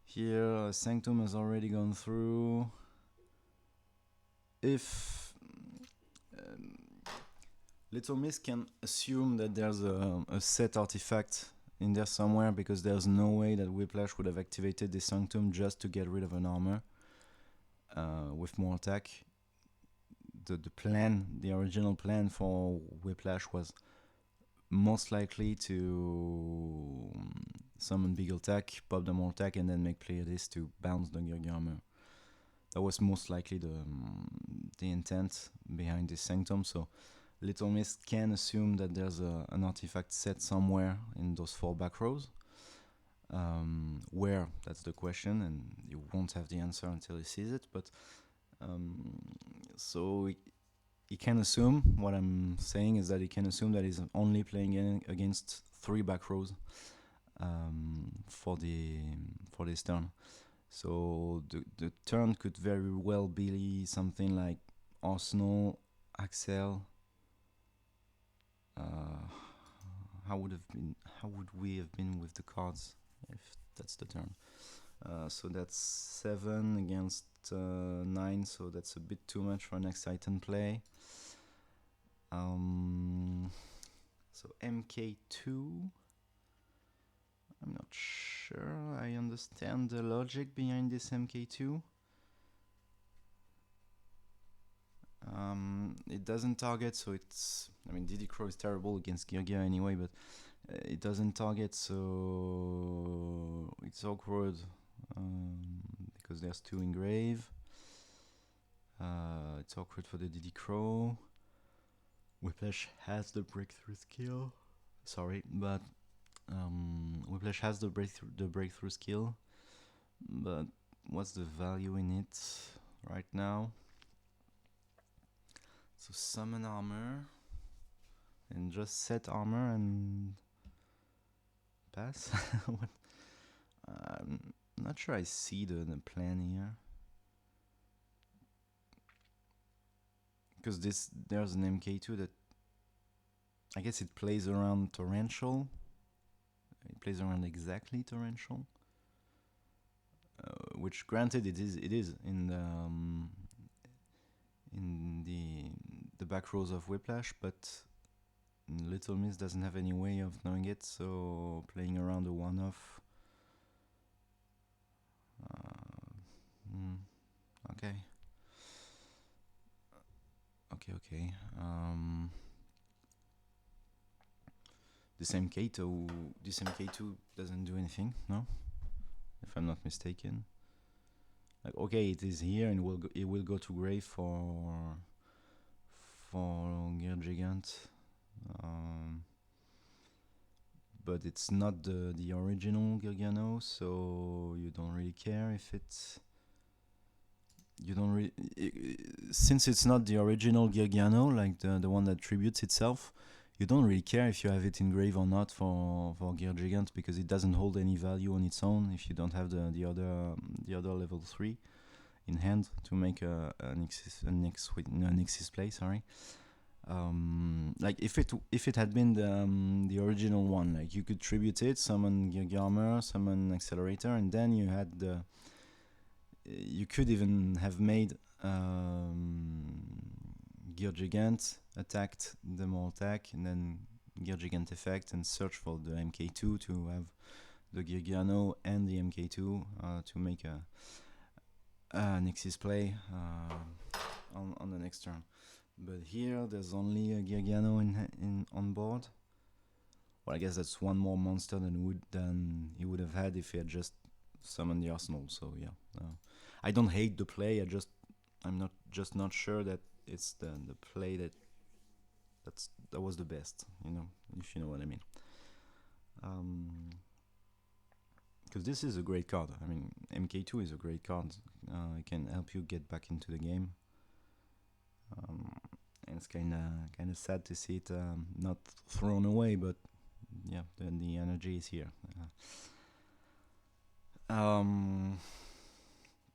here Sanctum has already gone through. if Little Miss can assume that there's a set artifact in there somewhere, because there's no way that Whiplash would have activated the Sanctum just to get rid of an armor with more attack. The original plan for Whiplash was most likely to summon big attack, pop the more attack, and then make play this to bounce the Gear armor. That was most likely the intent behind this Sanctum. So Little Miss can assume that there's an artifact set somewhere in those 4 back rows. Where, that's the question, and you won't have the answer until he sees it. But so he can assume, what I'm saying is that he can assume that he's only playing against 3 back rows for this turn. So the turn could very well be something like Arsenal, Axel. How would we have been with the cards if that's the turn? So that's 7 against 9, so that's a bit too much for next Titan play. So MK2. I'm not sure I understand the logic behind this MK2. It doesn't target, so it's... I mean, Diddy Crow is terrible against Gear anyway, but it doesn't target, so it's awkward because there's 2 engrave. It's awkward for the Diddy Crow. Whiplash has the breakthrough skill. Sorry, but Whiplash has the breakthrough skill. But what's the value in it right now? So summon armor and just set armor and pass. I'm not sure I see the plan here, because there's an MK2 that I guess it plays around torrential. It plays around exactly torrential, which granted it is in the back rows of Whiplash, but Little Miss doesn't have any way of knowing it, so playing around a one-off. Okay. This MK2 doesn't do anything, no? If I'm not mistaken. Like, okay, it is here and it will go to grave for Gear Gigant. But it's not the original Gilgano, so you don't really care if it's... since it's not the original Gilgano, like the one that tributes itself, you don't really care if you have it engraved or not for Gear Gigant, because it doesn't hold any value on its own if you don't have the other level 3 in hand to make a Nexus play. Sorry. Like if it had been the original one, like you could tribute it, summon Gear Armor, summon Accelerator, and then you had you could even have made Gear Gigant, attacked the more attack, and then Gear Gigant effect, and search for the MK2 to have the Geargiano and the MK2 to make a Nexus play on the next turn. But here there's only a Geargiano in on board. Well, I guess that's one more monster than he would have had if he had just summoned the Arsenal. So yeah, I don't hate the play. I'm not sure that it's the play that was the best. You know, if you know what I mean. Because this is a great card. I mean, MK2 is a great card. It can help you get back into the game. And it's kind of sad to see it not thrown away, but yeah, the energy is here.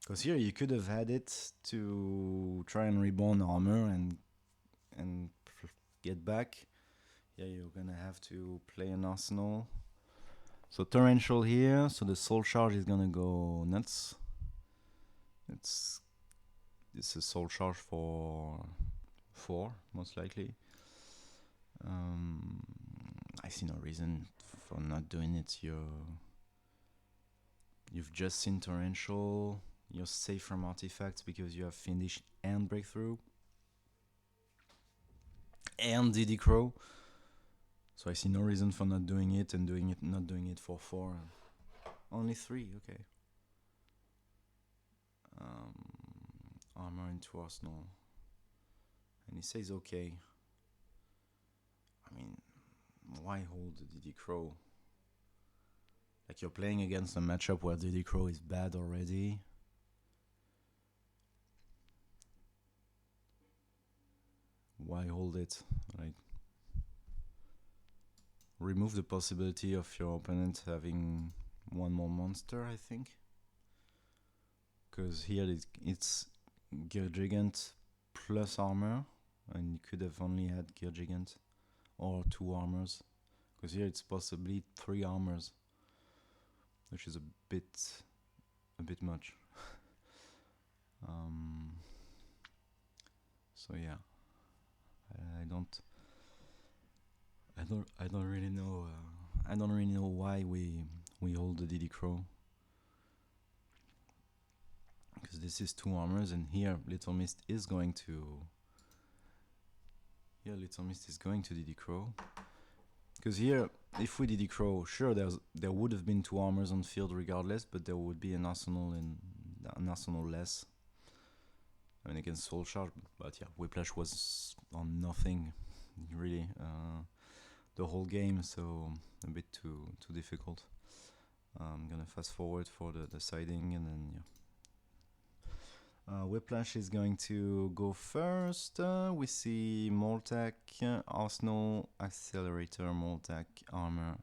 Because here you could have had it to try and reborn armor and get back. Yeah, you're gonna have to play an Arsenal. So torrential here, so the soul charge is gonna go nuts. It's it's a soul charge for 4 most likely. Um, I see no reason for not doing it. You've just seen torrential. You're safe from artifacts because you have finished and breakthrough and DD Crow. So I see no reason for not doing it and not doing it for 4. Only 3, okay. Armor into Arsenal. And he says okay. I mean, why hold the DD Crow? Like, you're playing against a matchup where DD Crow is bad already. Why hold it? Like, remove the possibility of your opponent having one more monster, I think. Because here it's Gear Gigant plus armor, and you could have only had Gear Gigant or 2 armors. Because here it's possibly 3 armors, which is a bit much. So yeah, I don't really know. I don't really know why we hold the DD Crow. Because this is 2 armors, and here Little Mist is going to. Yeah, Little Mist is going to DD Crow. Because here, if we DD Crow, sure, there would have been 2 armors on field regardless, but there would be an arsenal less. I mean, against Soul Charge, but yeah, Whiplash was on nothing, really, the whole game, so a bit too difficult. I'm gonna fast forward for the siding, and then yeah. Whiplash is going to go first. We see Moltec, Arsenal, Accelerator, Moltec, Armor,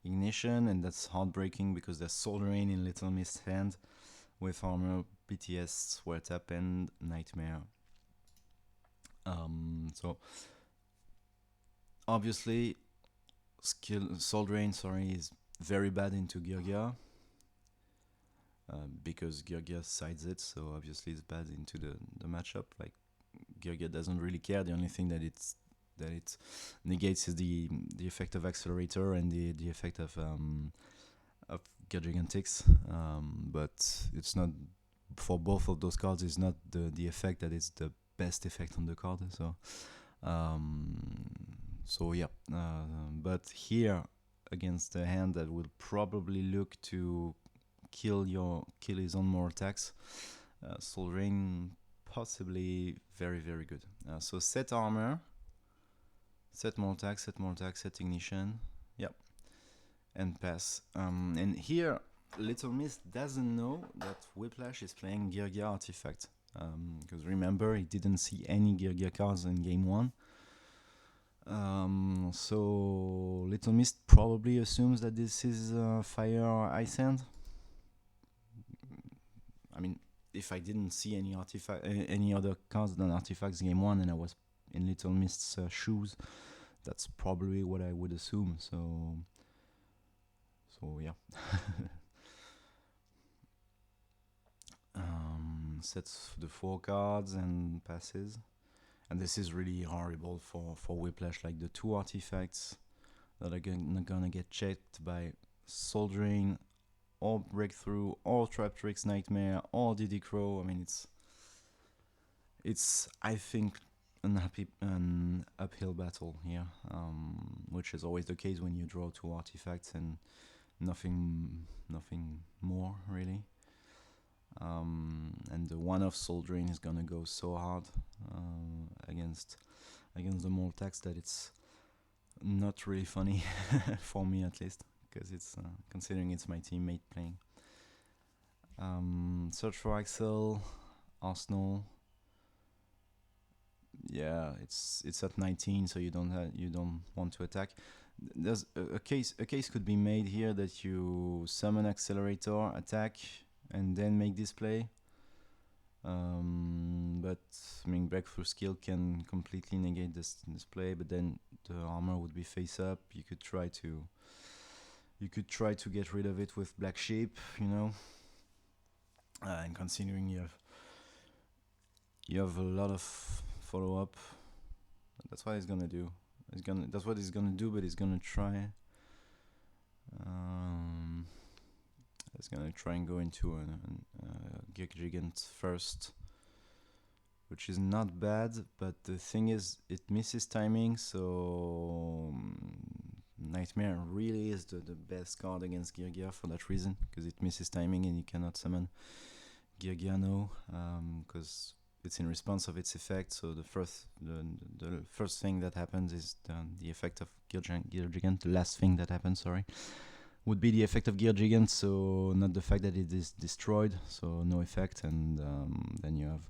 Ignition, and that's heartbreaking because there's Soul Rain in Little Mist's hand with Armor, BTS, Swear Tap, and Nightmare. So obviously, Soul Drain, is very bad into Girgia. Because Girgia sides it, so obviously it's bad into the matchup. Like, Girgia doesn't really care. The only thing that it negates is the effect of Accelerator and the effect of Gigantics. But it's not, for both of those cards. It's not the effect that is the best effect on the card. So yeah. But here, against a hand that will probably look to kill his own more attacks, Soul Rain possibly very, very good. So set armor, set more attacks, set ignition, yep, and pass. And here, Little Miss doesn't know that Whiplash is playing Girgia artifact, because remember, he didn't see any Girgia cards in game 1. So Little Mist probably assumes that this is Fire or Ice Hand. I mean, if I didn't see any other cards than artifacts game 1, and I was in Little Mist's shoes, that's probably what I would assume. So yeah. Sets the 4 cards and passes. And this is really horrible for Whiplash. Like, the 2 artifacts that are gonna get checked by Soul Drain, or Breakthrough, or Trap Tricks Nightmare, or DD Crow. I mean, it's I think an uphill battle here, which is always the case when you draw 2 artifacts and nothing more really. And the one-off Soul Drain is gonna go so hard against the Moltax that it's not really funny for me, at least, because it's considering it's my teammate playing. Search for Axel, Arsenal. Yeah, it's at 19, so you don't want to attack. There's a case could be made here that you summon Accelerator, attack, and then make this play. But I mean, Breakthrough skill can completely negate this play, but then the armor would be face up. You could try to get rid of it with Black Sheep, and considering you have a lot of follow up. That's what he's gonna do. That's what he's gonna do, but he's gonna try. Um, he's gonna try and go into a Geek Gigant first, which is not bad. But the thing is, it misses timing. So Nightmare really is the best card against Gear for that reason, because it misses timing and you cannot summon Gear because it's in response of its effect. So the first thing that happens is the effect of Gear Gigant. The last thing that happens, would be the effect of Gear Gigant. So not the fact that it is destroyed. So no effect, and then you have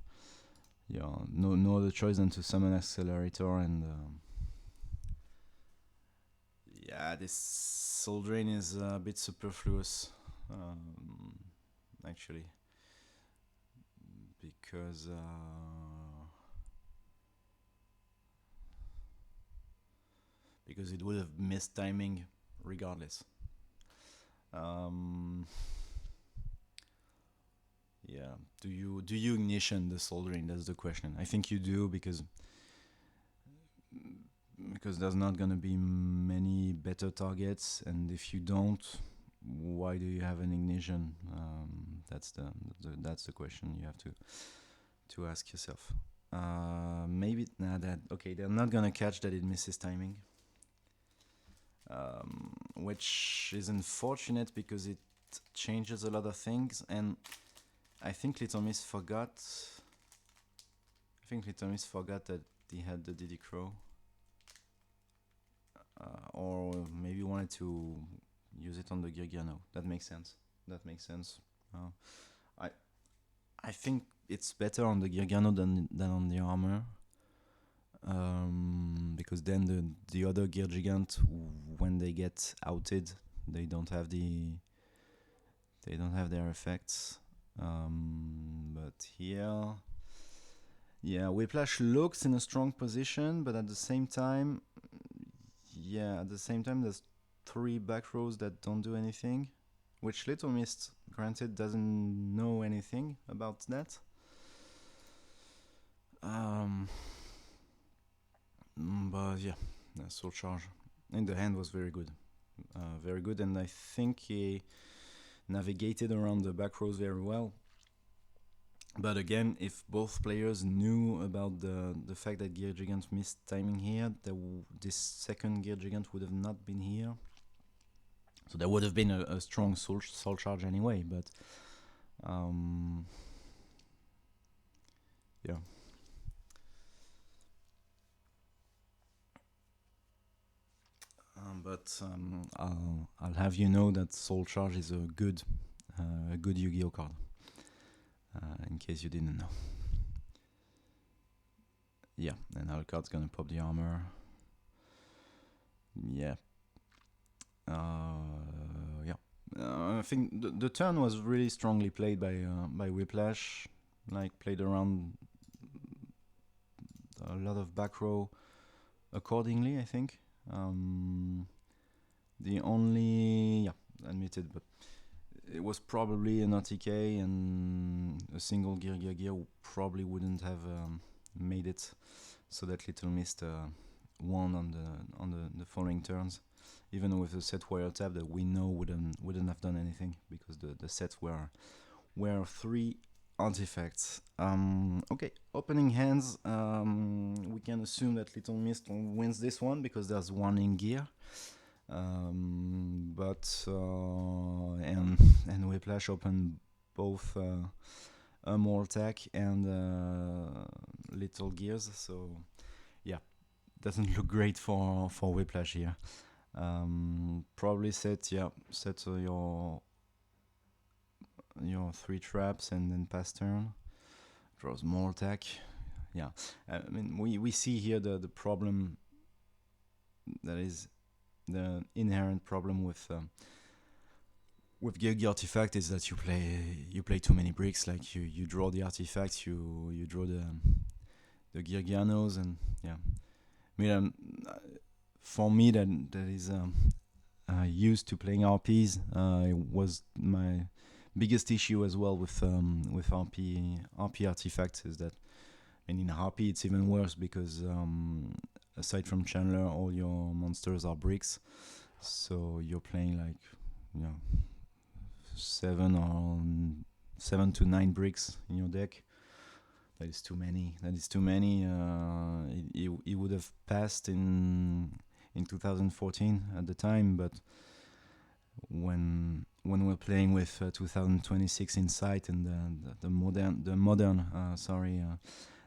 no other choice than to summon Accelerator, and this Soul Drain is a bit superfluous, actually, because it would have missed timing regardless. Do you ignition the Soul Drain? That's the question. I think you do, because there's not gonna be many better targets, and if you don't, why do you have an ignition? That's the question you have to ask yourself. Maybe they're not gonna catch that it misses timing, which is unfortunate because it changes a lot of things, and I think Little Miss forgot. That he had the Diddy Crow, or maybe wanted to use it on the Girgiano. That makes sense. I think it's better on the Girgiano than on the armor, because then the other Gear Gigant, when they get outed, they don't have their effects. But here, Whiplash looks in a strong position, but at the same time, there's 3 back rows that don't do anything, which Little Mist, granted, doesn't know anything about that. But Soul Charge in the hand was very good, and I think he navigated around the back rows very well. But again, if both players knew about the fact that Gear Gigant missed timing here, this second Gear Gigant would have not been here. So there would have been a strong soul charge anyway, but I'll have you know that Soul Charge is a good Yu-Gi-Oh card, in case you didn't know. Yeah, and our card's gonna pop the armor. Yeah. I think the turn was really strongly played by Whiplash. Like, played around a lot of back row accordingly, I think. The only admitted, but it was probably an HIIK, and a single gear probably wouldn't have made it, so that Little Mist won on the following turns, even with the set wire tab that we know wouldn't have done anything, because the sets were 3 artifacts. Okay, opening hands, we can assume that Little Mist wins this one because there's 1 in gear. And Whiplash opened both more attack and little gears, so doesn't look great for Whiplash here. Probably set your 3 traps and then pass turn. Draws more attack. I mean, we see here the problem, that is the inherent problem with Gear Artifact, is that you play too many bricks. Like, you draw the artifacts, you draw the Geargianos, and I mean, for me that is used to playing RPs, it was my biggest issue as well with RP artifacts, is that And in Harpy, it's even worse because aside from Chandler, all your monsters are bricks. So you're playing like, you know, 7 to 9 bricks in your deck. That is too many. That is too many. It would have passed in 2014 at the time, but when we're playing with 2026 Insight and the modern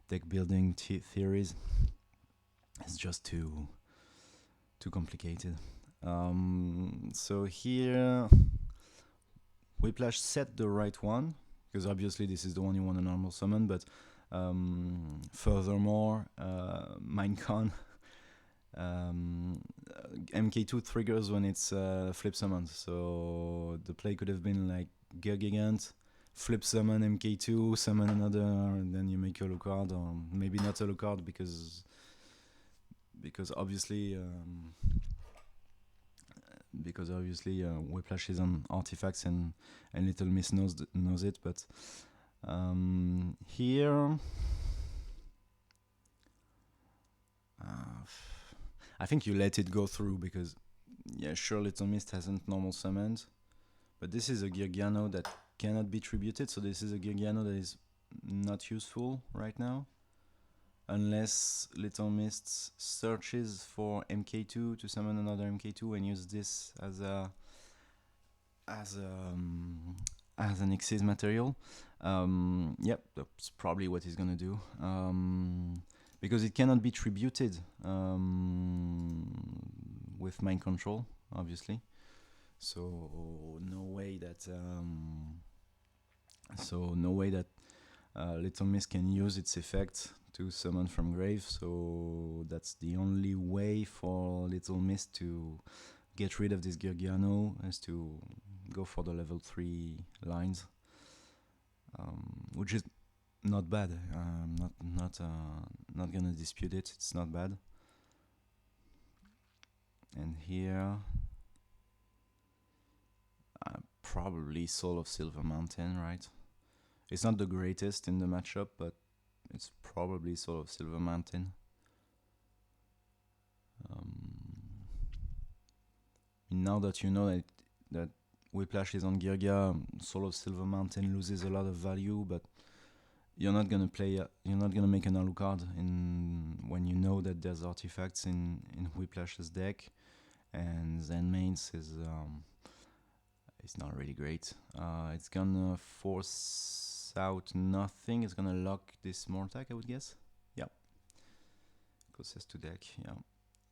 deck building theories, it's just too complicated. So here Whiplash set the right one, because obviously this is the one you want to normal summon, but furthermore, Minecon MK2 triggers when it's flip summoned, so the play could have been like Gear Gigant, flip summon MK2, summon another, and then you make a low card, or maybe not a low card because obviously Whiplash is on artifacts and Little Miss knows it, but here I think you let it go through because sure, Little Mist hasn't normal summoned, but this is a Girgiano that cannot be tributed, so this is a Girgiano that is not useful right now. Unless Little Mist searches for MK2 to summon another MK2 and use this as an Xyz material. Yep, that's probably what he's gonna do. Because it cannot be tributed with mind control, obviously. So no way that Little Miss can use its effect to summon from grave. So that's the only way for Little Miss to get rid of this Girgiano, is to go for the level 3 lines, which is not bad. I'm not gonna dispute it. It's not bad. And here, probably Soul of Silver Mountain, right? It's not the greatest in the matchup, but it's probably Soul of Silver Mountain. Now that you know that Whiplash is on Girga, Soul of Silver Mountain loses a lot of value, but you're not gonna make an Alucard when you know that there's artifacts in Whiplash's deck, and Zen Mains is not really great. It's gonna force out nothing. It's gonna lock this Mortag, I would guess. Yeah, closest to deck. Yeah.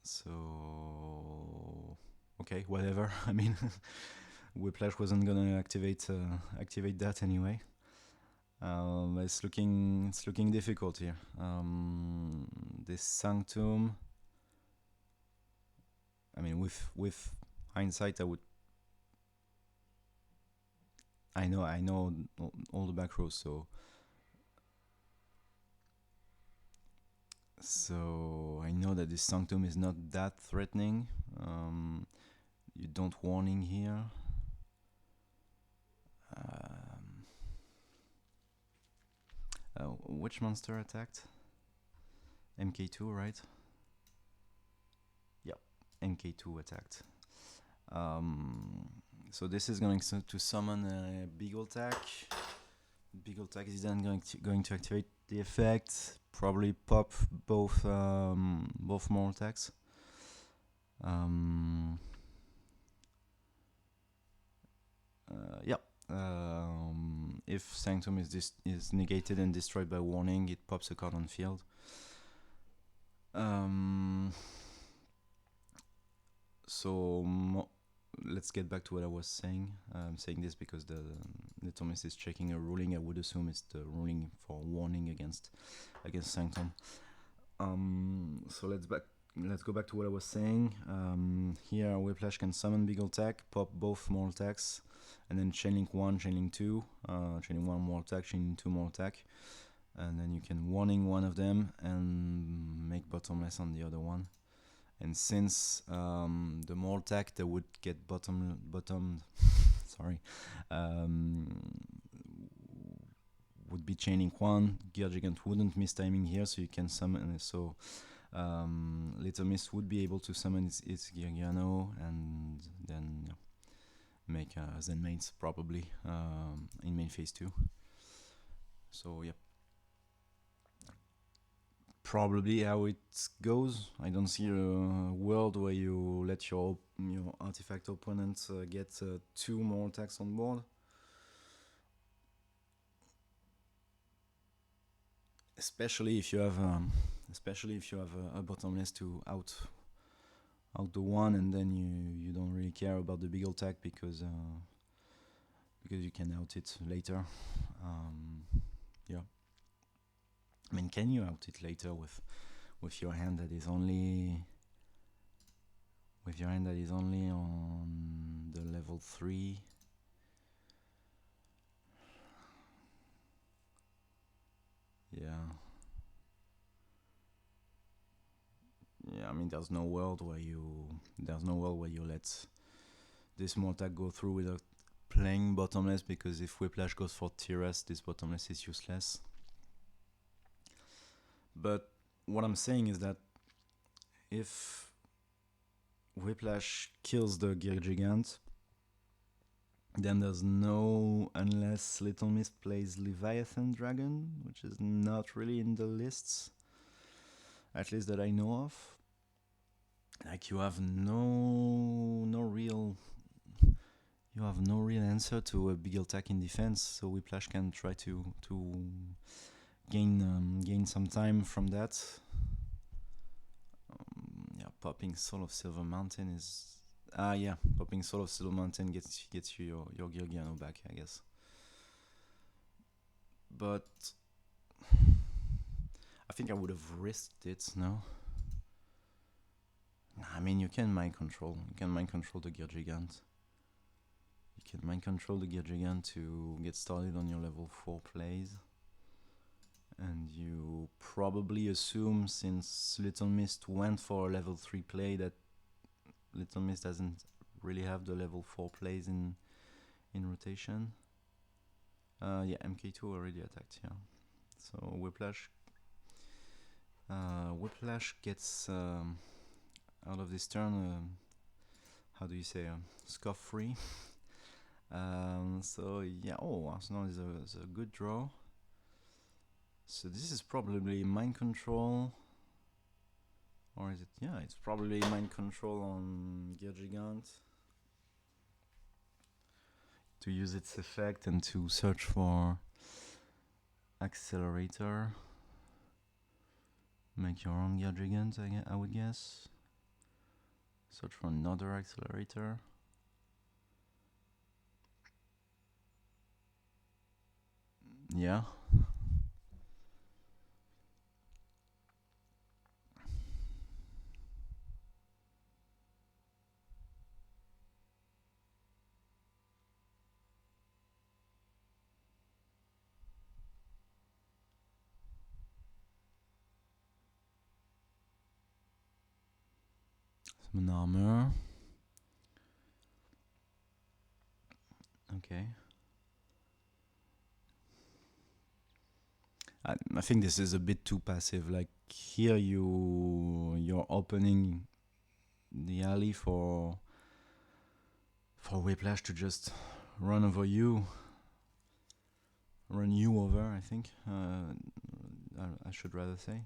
So okay, whatever. I mean, Whiplash wasn't gonna activate that anyway. It's looking difficult here. This Sanctum. I mean, with hindsight, I know all the back rows, so I know that this Sanctum is not that threatening. You don't warning here. Which monster attacked? MK2, right? Yep, MK2 attacked. So this is going to summon a Beagle-Tack. Beagle-Tack is then going to activate the effect. Probably pop both more attacks. Yep. If Sanctum is negated and destroyed by warning, it pops a card on field. Let's get back to what I was saying. I'm saying this because the Little Miss is checking a ruling. I would assume it's the ruling for warning against Sanctum. So let's go back to what I was saying. Here Whiplash can summon Beagle-Tack, pop both more attacks, and then chainlink 1, chainlink 2, chainlink 1 more attack, chainlink 2 more attack, and then you can warning one of them and make bottomless on the other one. And since the more attack that would get bottomed, would be chaining 1. Gear Gigant wouldn't miss timing here, so you can summon. So Little Mist would be able to summon its Girgiano and then make Zen mates probably in main phase 2. So yeah, probably how it goes. I don't see a world where you let your artifact opponent get 2 more attacks on board. Especially if you have a bottomless to out the 1, and then you don't really care about the big attack because you can out it later. Yeah. I mean, can you out it later with your hand that is only on the level 3? Yeah. Yeah, I mean, there's no world where you let this Mortag go through without playing bottomless, because if Whiplash goes for Tiras, this bottomless is useless. But what I'm saying is that if Whiplash kills the Gear Gigant, then there's no, unless Little Mist plays Leviathan Dragon, which is not really in the lists, at least that I know of. Like, you have no real answer to a big attack in defense, so Whiplash can try to gain some time from that. Popping Soul of Silver Mountain is popping Soul of Silver Mountain gets you your Girgiano back, I guess. But I think I would have risked it. No. I mean, you can mind control. You can mind control the Gear Gigant. You can mind control the Gear Gigant to get started on your level 4 plays. And you probably assume, since Little Mist went for a level 3 play, that Little Mist doesn't really have the level 4 plays in rotation. MK2 already attacked, yeah. So Whiplash gets out of this turn, how do you say, scuff-free. So yeah, Arsenal is a good draw. So this is probably mind control, or is it? Yeah, it's probably mind control on Gear Gigant to use its effect and to search for accelerator. Make your own Gear Gigant, I would guess. Search for another accelerator. Yeah. Summon armor. Okay. I think this is a bit too passive. Like, here you're opening the alley for Whiplash to just run over you. Run you over, I think. I should rather say.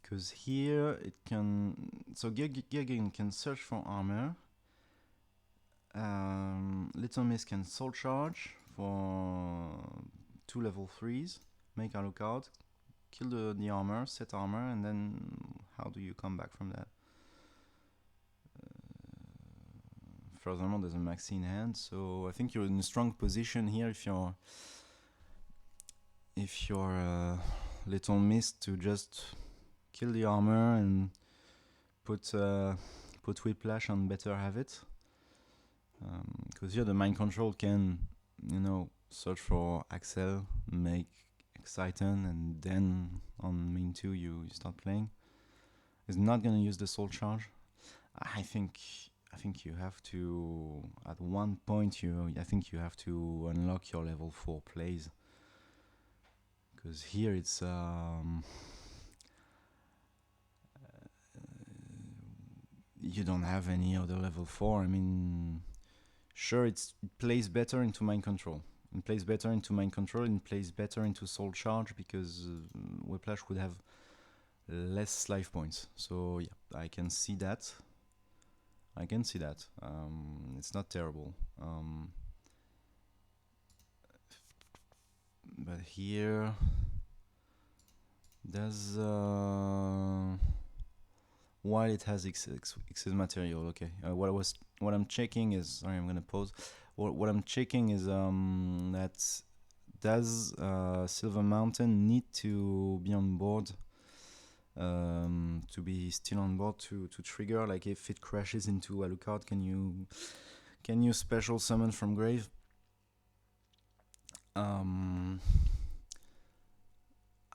Because here it can... So Geargin can search for armor. Little Mist can soul charge for 2 level 3s. Make a lookout. Kill the armor, set armor, and then how do you come back from that? Furthermore, there's a maxi in hand, so I think you're in a strong position here if you're Little Mist to just kill the armor and put Whiplash on better habit. Because here the mind control can, search for Axel, make Exciton, and then on main 2 you start playing. It's not gonna use the soul charge. I think you have to, at one point, I think you have to unlock your level 4 plays. Because here it's you don't have any other level 4. I mean, sure, it plays better into mind control. It plays better into mind control. It plays better into soul charge because Whiplash would have less life points. So yeah, I can see that. It's not terrible. But here, there's while it has excess material. Okay. What I'm checking is, sorry, I'm gonna pause. What I'm checking is that does Silver Mountain need to be on board, to be still on board to trigger? Like if it crashes into Alucard, can you special summon from grave?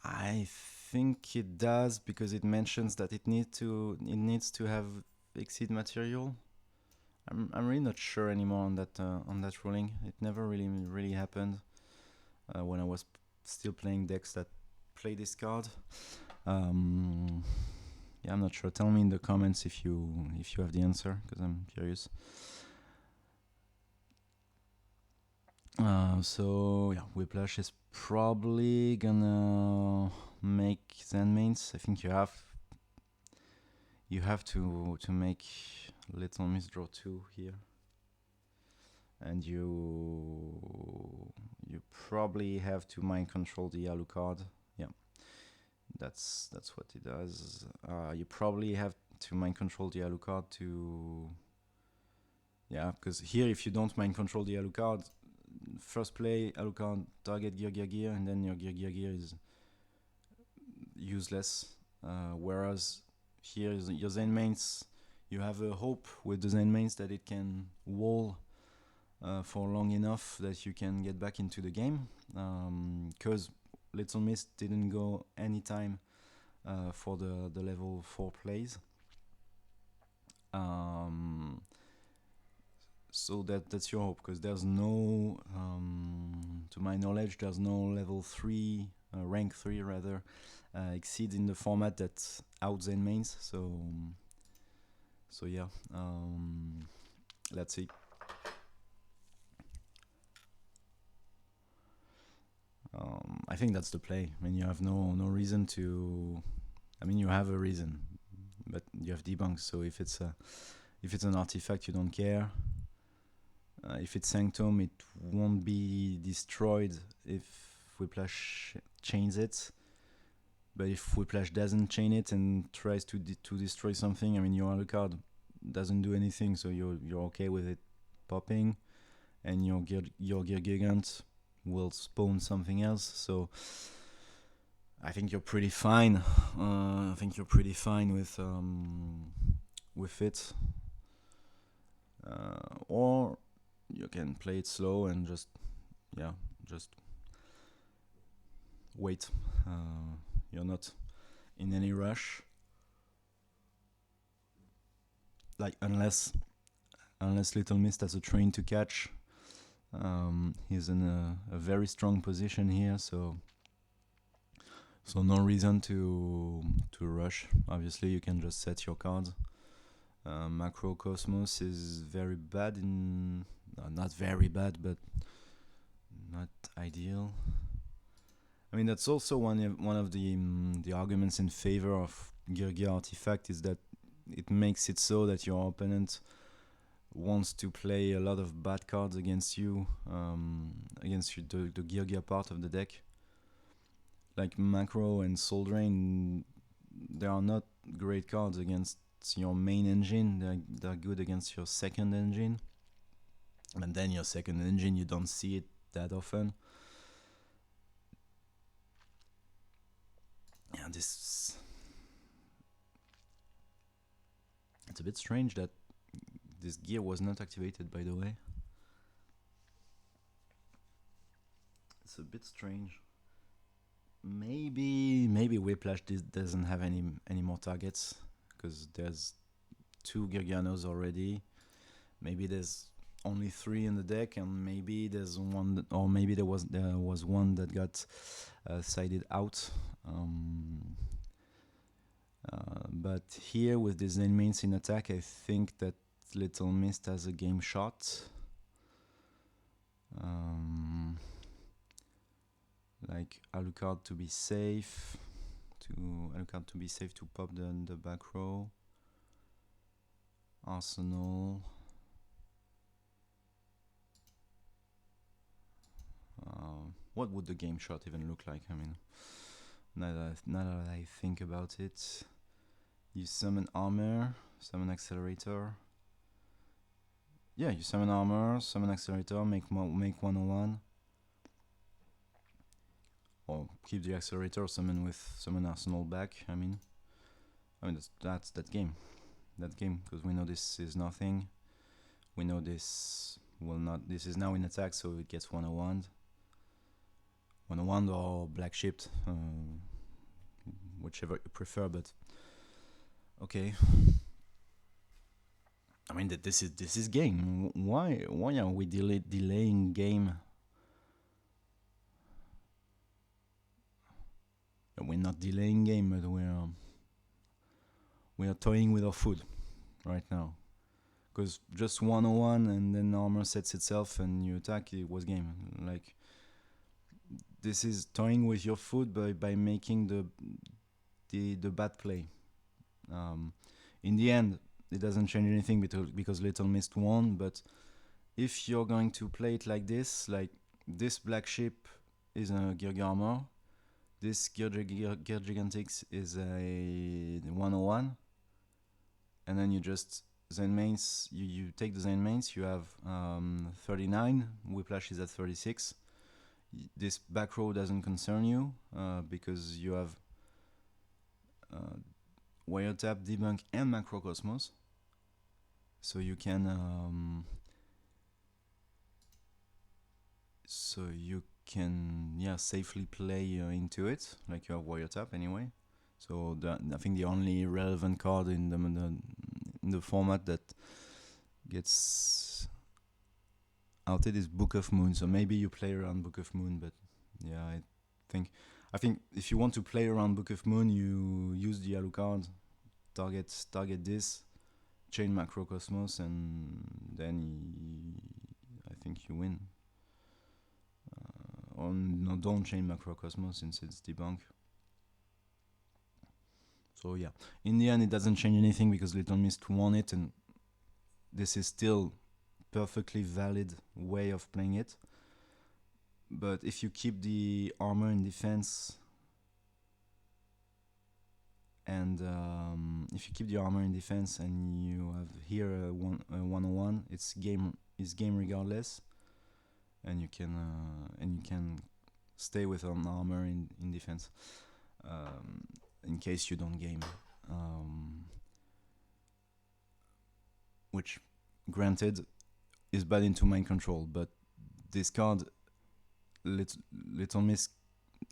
I think it does because it mentions that it needs to have exceed material. I'm really not sure anymore on that ruling. It never really happened when I was still playing decks that play this card. Yeah, I'm not sure. Tell me in the comments if you have the answer, because I'm curious. So yeah, Whiplash is probably gonna make Zen mains. I think you have to make Little Miss draw 2 here, and you probably have to mind control the Alucard. Yeah, that's what it does. You probably have to mind control the Alucard to, yeah, because here if you don't mind control the Alucard, first play Alucard target gear, and then your gear is useless. Whereas here your Zen mains, you have a hope with the Zen mains that it can wall for long enough that you can get back into the game. Because Little Miss didn't go anytime for the level 4 plays. So that's your hope, because there's no, to my knowledge, there's no level 3, rank 3 rather, exceed in the format that out Zen mains. So yeah, let's see. I think that's the play. I mean, you have no reason to. I mean, you have a reason, but you have debunks. So if it's an artifact, you don't care. If it's Sanctum, it won't be destroyed if Whiplash chains it. But if Whiplash doesn't chain it and tries to destroy something, I mean, your other card doesn't do anything, so you're okay with it popping, and your Gear Gigant will spawn something else. So I think you're pretty fine. With it. Or you can play it slow and just wait. You're not in any rush. Like unless Little Mist has a train to catch. He's in a very strong position here, so no reason to rush. Obviously, you can just set your cards. Macro Cosmos is very bad not very bad, but not ideal. I mean, that's also one of the arguments in favor of Gear Artifact, is that it makes it so that your opponent wants to play a lot of bad cards against you, the Gear part of the deck. Like Macro and Soul Drain, they are not great cards against your main engine. They're good against your second engine, and then your second engine, you don't see it that often. Yeah, it's a bit strange that this gear was not activated, by the way. It's a bit strange. Maybe Whiplash doesn't have any more targets, because there's 2 Girganos already. Maybe there's only 3 in the deck, and maybe there's one, or maybe there was one that got sided out. But here with the Zen mains in attack, I think that Little Mist has a game shot. Like Alucard to be safe, to pop the back row. Arsenal. What would the game shot even look like? I mean, now that I think about it, you summon armor, summon accelerator. Yeah, you summon armor, summon accelerator, make 101. Or keep the accelerator, summon arsenal back. I mean that's that game. Because we know this is nothing. We know this will not. This is now in attack, so it gets 101. 101 or black shipped, whichever you prefer. But okay. I mean that this is game. Why are we delaying game? We're not delaying game, but we are toying with our food right now. Because just 101 and then armor sets itself and you attack, it was game. Like, this is toying with your food by making the bad play. In the end, it doesn't change anything because Little Mist won, but if you're going to play it like this black ship is a Gear Armor, this Gear Gigantix is a 101, and then you just Zen mains, you take the Zen mains, you have 39, Whiplash is at 36. This back row doesn't concern you because you have Wiretap, Debunk, and Macrocosmos. So you can safely play into it, like you have Wiretap anyway. So I think the only relevant card in the format that gets outed is Book of Moon. So maybe you play around Book of Moon, but yeah, I think if you want to play around Book of Moon, you use the Alucard, target this, chain Macrocosmos, and then I think you win. Or no, don't chain Macrocosmos since it's debunk. So yeah, in the end it doesn't change anything because Little Mist won it, and this is still perfectly valid way of playing it. But if you keep the armor in defense, and you have here a 101, it's game regardless, and you can stay with an armor in defense. In case you don't game, which granted is bad into mind control, but this card Little Miss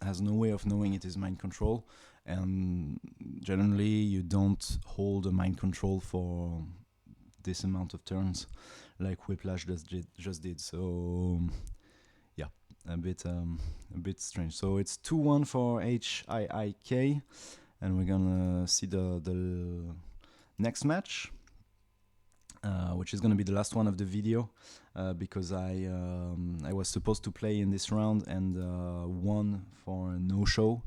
has no way of knowing it is mind control, and generally you don't hold a mind control for this amount of turns like Whiplash just did. So yeah, a bit strange. So it's 2-1 for HIIK, and we're gonna see the next match, which is gonna be the last one of the video, because I was supposed to play in this round and won for a no-show.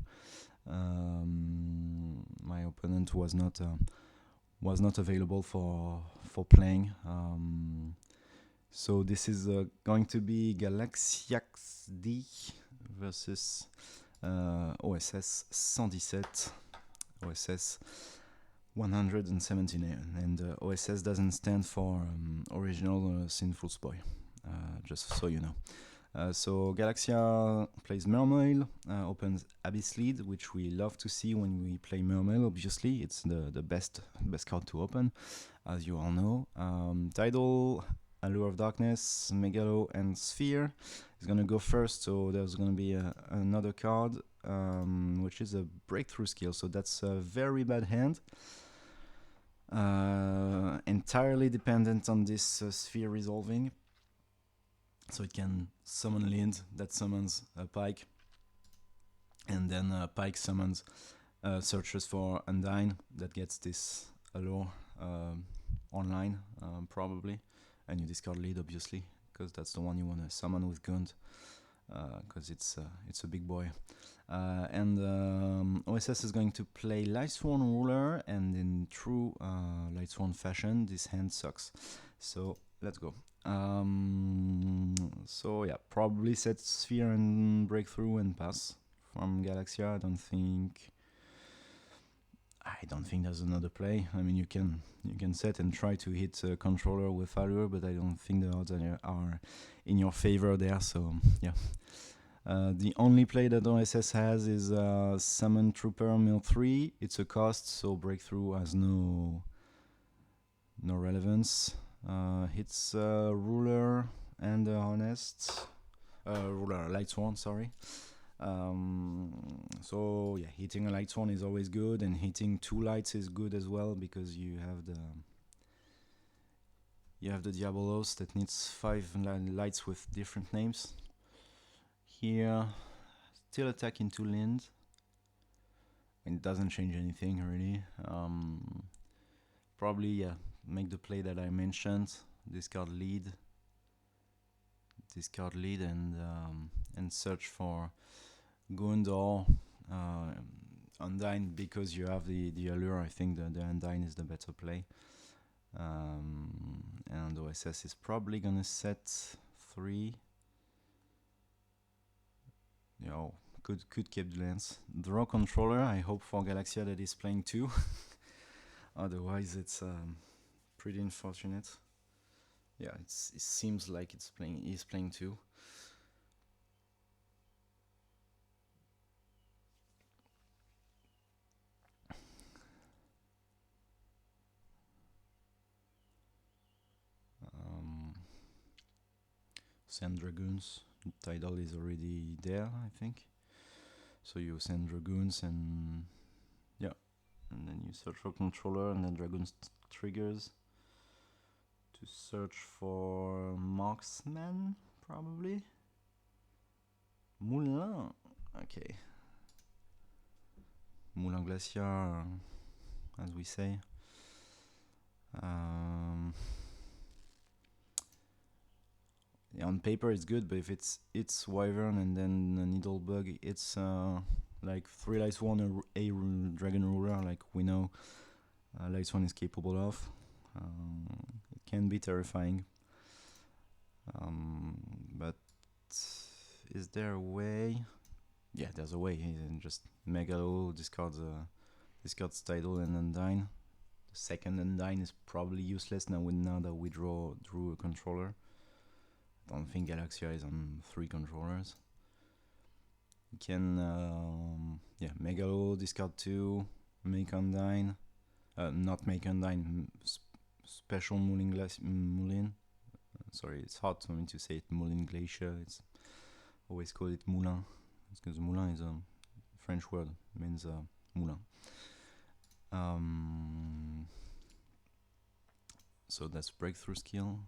My opponent was not available for playing. So this is going to be Galaxiax D versus OSS 117, OSS 179, and OSS doesn't stand for Original Sinful Spoil, just so you know. So Galaxia plays Mermail, opens Abyss Lead, which we love to see when we play Mermail. Obviously, it's the best card to open, as you all know. Tidal, Allure of Darkness, Megalo, and Sphere is gonna go first. So there's gonna be another card, which is a Breakthrough skill. So that's a very bad hand. Entirely dependent on this Sphere resolving. So it can summon Lind that summons a Pike, and then Pike summons searches for Undyne that gets this allure online probably, and you discard Lead obviously because that's the one you want to summon with Gund because it's a big boy. And OSS is going to play Lightsworn Ruler, and in true Lightsworn fashion, this hand sucks. So let's go. So yeah, probably set Sphere and Breakthrough and pass from Galaxia. I don't think there's another play. I mean, you can set and try to hit a controller with Allure, but I don't think the odds are in your favor there. So yeah. The only play that OSS has is Summon Trooper Mill 3. It's a cost, so Breakthrough has no relevance. Hits Ruler and Honest. Ruler, Lightsworn, sorry. So yeah, hitting a Lightsworn is always good, and hitting 2 lights is good as well because you have the Diabolos that needs 5 lights with different names. Here, still attack into Lind. It doesn't change anything really. Probably yeah, make the play that I mentioned. Discard lead, and search for Gund or Undyne because you have the allure. I think the Undyne is the better play. And OSS is probably gonna set 3. Could keep the lens. Draw controller. I hope for Galaxia that is playing 2. Otherwise, it's pretty unfortunate. Yeah, it seems like he's playing 2. Send Dragoons. Tidal is already there, I think. So you send Dragoons and yeah, and then you search for controller, and then Dragoons triggers to search for Marksman, probably. Moulin, okay. Moulin Glacier, as we say. Yeah, on paper it's good, but if it's Wyvern and then a Needlebug, it's like 3 Lightsworn, a Dragon Ruler, like we know Lightsworn is capable of. It can be terrifying. But is there a way? Yeah, there's a way. Just Megalo discards Tidal and Undyne. The second Undyne is probably useless now that we drew a controller. I don't think Galaxia is on 3 controllers. You can Megalo, discard 2, make Undyne. Not make Undyne, special Moulin. Sorry, it's hard for me to say it. Moulin Glacier. It's always call it Moulin. It's because Moulin is a French word. It means moulin. So that's breakthrough skill.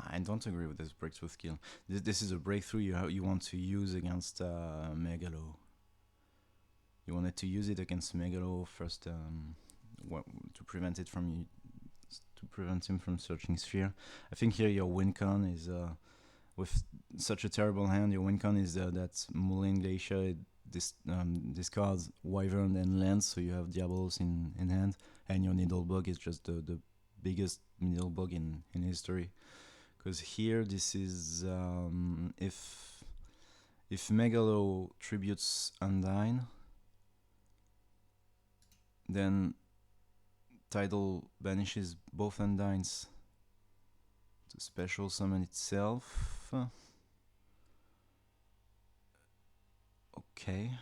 I don't agree with this breakthrough skill. This is a breakthrough you want to use against Megalo. You wanted to use it against Megalo first to prevent him from searching Sphere. I think here your win con is with such a terrible hand. Your win con is that Moulin Glacier discards Wyvern and Lance, so you have Diabolos in hand, and your Needlebug is just the biggest Needlebug in history. Because here this is if Megalo tributes Undyne, then Tidal banishes both Undynes to special summon itself. Okay.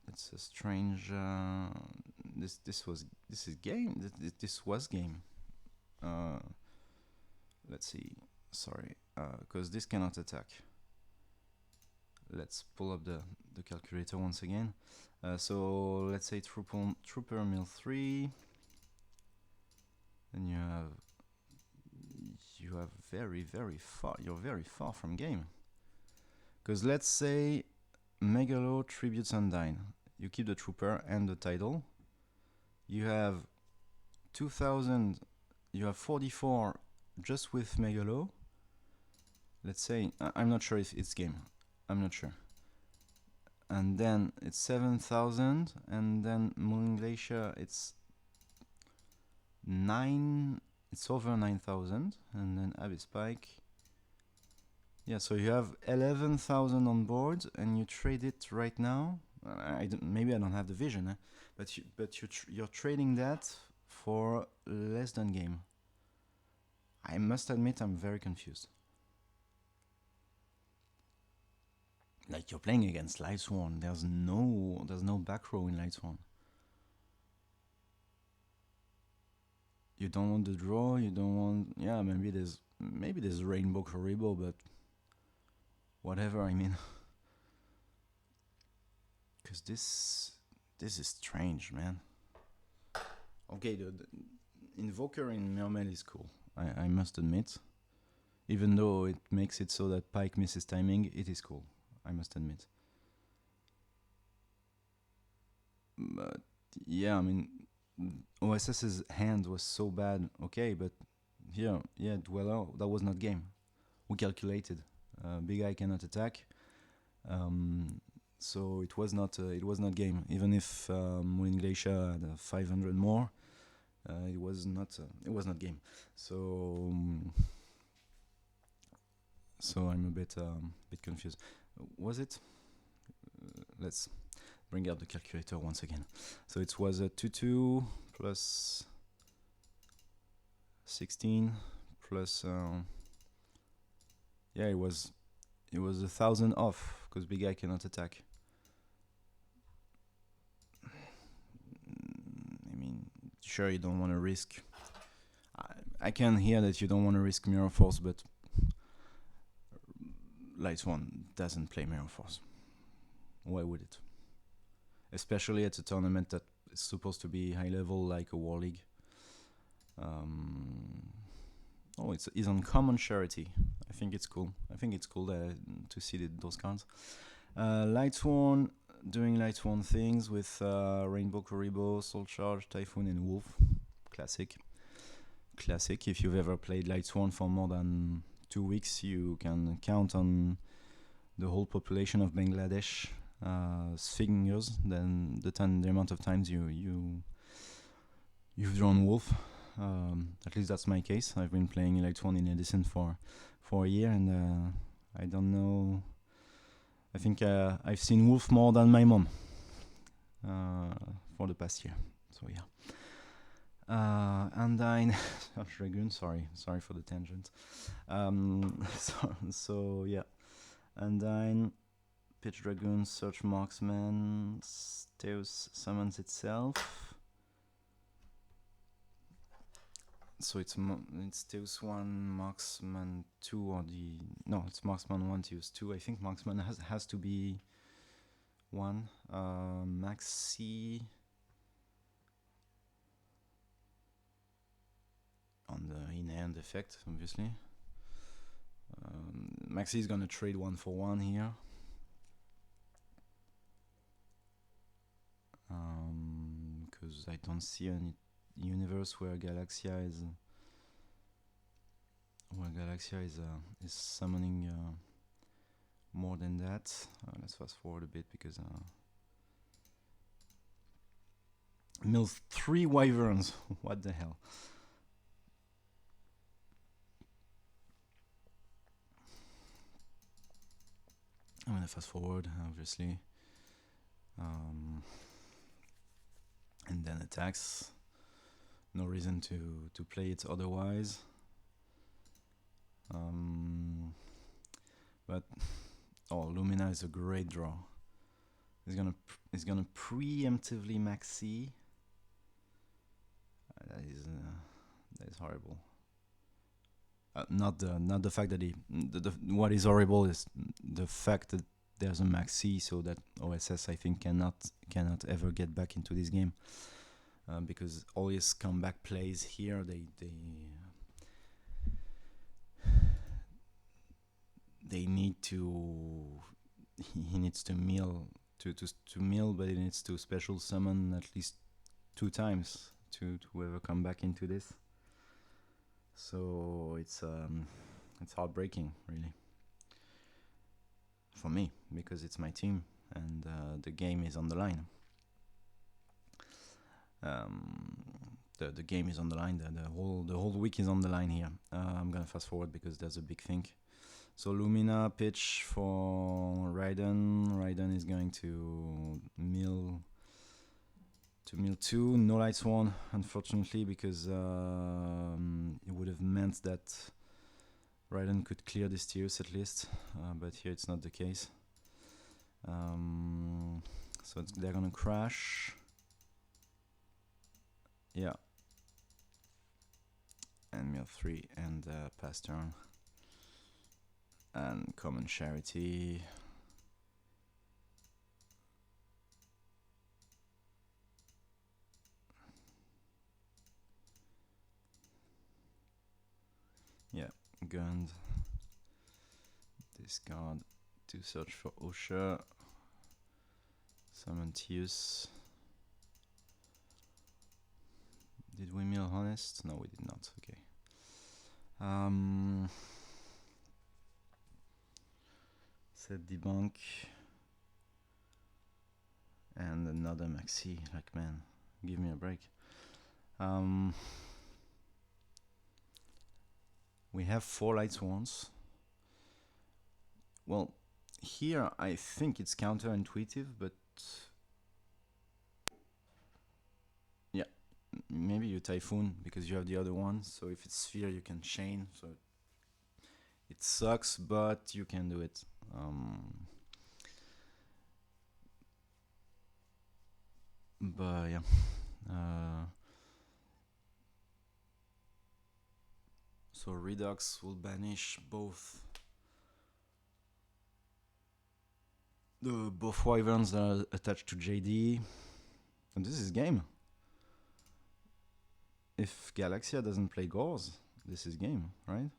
It's a strange. This was game. This was game. Let's see. Sorry, because this cannot attack. Let's pull up the calculator once again. So let's say Trooper Mill 3. Then you you have very far. You're very far from game. Because let's say Megalo tributes Undyne. You keep the trooper and the title. You have 2000. You have 44 just with Megalo. Let's say I'm not sure if it's game. I'm not sure. And then it's 7,000, and then Moon Glacier it's 9. It's over 9,000, and then Abyss Pike. Yeah, so you have 11,000 on board, and you trade it right now. Maybe I don't have the vision, but you're trading that for less than game. I must admit, I'm very confused. Like, you're playing against Lightsworn. There's no back row in Lightsworn. You don't want the draw. You don't want. Yeah, maybe there's Rainbow Koribo, but whatever. I mean, because this is strange, man. Okay, the Invoker in Mermail is cool. I must admit, even though it makes it so that Pike misses timing, it is cool. I must admit. But yeah, I mean, OSS's hand was so bad. Okay, but here, yeah, Dweller, that was not game. We calculated. Big Eye cannot attack, so it was not game. Even if Moon Glacier had 500 more, it was not game. So I'm a bit confused. Was it? Let's bring out the calculator once again. So it was a 2-2 plus 16 plus yeah, it was 1,000 off because Big Eye cannot attack. I mean, sure, you don't want to risk. I can hear that you don't want to risk Mirror Force, but Lightsworn doesn't play Mirror Force. Why would it? Especially at a tournament that is supposed to be high level, like a War League. It's on common charity. I think it's cool. To see those cards. Lightsworn doing Lightsworn things with Rainbow Koribo, Soul Charge, Typhoon, and Wolf. Classic. If you've ever played Lightsworn for more than 2 weeks, you can count on the whole population of Bangladesh fingers than the amount of times you've drawn Wolf. At least that's my case. I've been playing Lightsworn in Edison for a year, and I don't know. I think I've seen Wolf more than my mom for the past year. So yeah. Undyne, Dragoon. Sorry for the tangent. So yeah, Undyne, Pitch Dragoon, Search Marksman, Steus summons itself. So it's Steus 1, Marksman 2, it's Marksman 1 to use 2. I think Marksman has to be 1. Maxi on the in-hand effect, obviously. Maxi is gonna trade 1 for 1 here. Because I don't see any universe where Galaxia is summoning more than that. Let's fast forward a bit because mills 3 wyverns. What the hell? I'm gonna fast forward, obviously, and then attacks. No reason to play it otherwise. But Lumina is a great draw. He's gonna preemptively Maxi. That is horrible. Not the fact that what is horrible is the fact that there's a Maxi, so that OSS I think cannot ever get back into this game. Because all his comeback plays here, they need to. He needs to mill to mill, but he needs to special summon at least 2 times to ever come back into this. So it's heartbreaking, really, for me, because it's my team and the game is on the line. Um, the game is on the line. The whole week is on the line here. I'm gonna fast forward because there's a big thing. So Lumina pitch for Raiden. Raiden is going to mill 2. No Light Sworn, unfortunately, because it would have meant that Raiden could clear this Tears at least, but here it's not the case. So they're gonna crash. Yeah. And mill 3 and pass turn. And common charity. Yeah, Gund. Discard to search for Osha. Summon Teus. Did we mill Honest? No, we did not. Okay. Set debunk. And another Maxi. Like, man, give me a break. We have 4 Light Swans. Well, here I think it's counterintuitive, but yeah, maybe you Typhoon because you have the other one. So if it's Sphere, you can chain. So it sucks, but you can do it. But yeah. So Redux will banish both the both wyverns that are attached to JD. And this is game. If Galaxia doesn't play Gauze, this is game, right?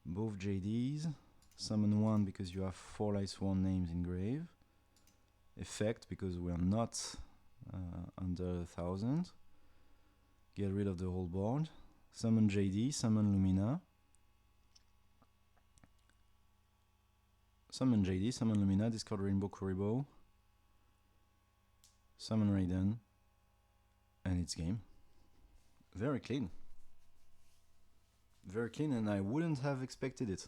Both JDs. Summon 1 because you have 4 Light Sworn names in grave. Effect because we are not under 1,000. Get rid of the whole board. Summon JD, summon Lumina. Summon JD, summon Lumina, discard Rainbow Kuriboh. Summon Raiden. And it's game. Very clean. Very clean, and I wouldn't have expected it,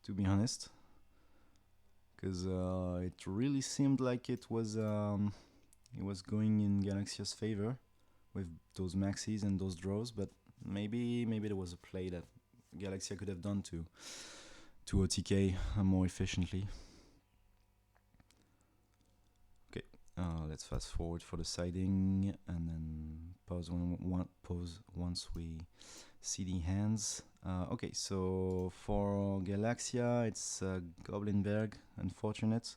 to be honest. Because it really seemed like it was going in Galaxia's favor with those maxis and those draws, but maybe there was a play that Galaxia could have done to OTK more efficiently. Okay, let's fast forward for the siding and then pause once we see the hands. Okay, so for Galaxia, it's Goblinberg, unfortunate.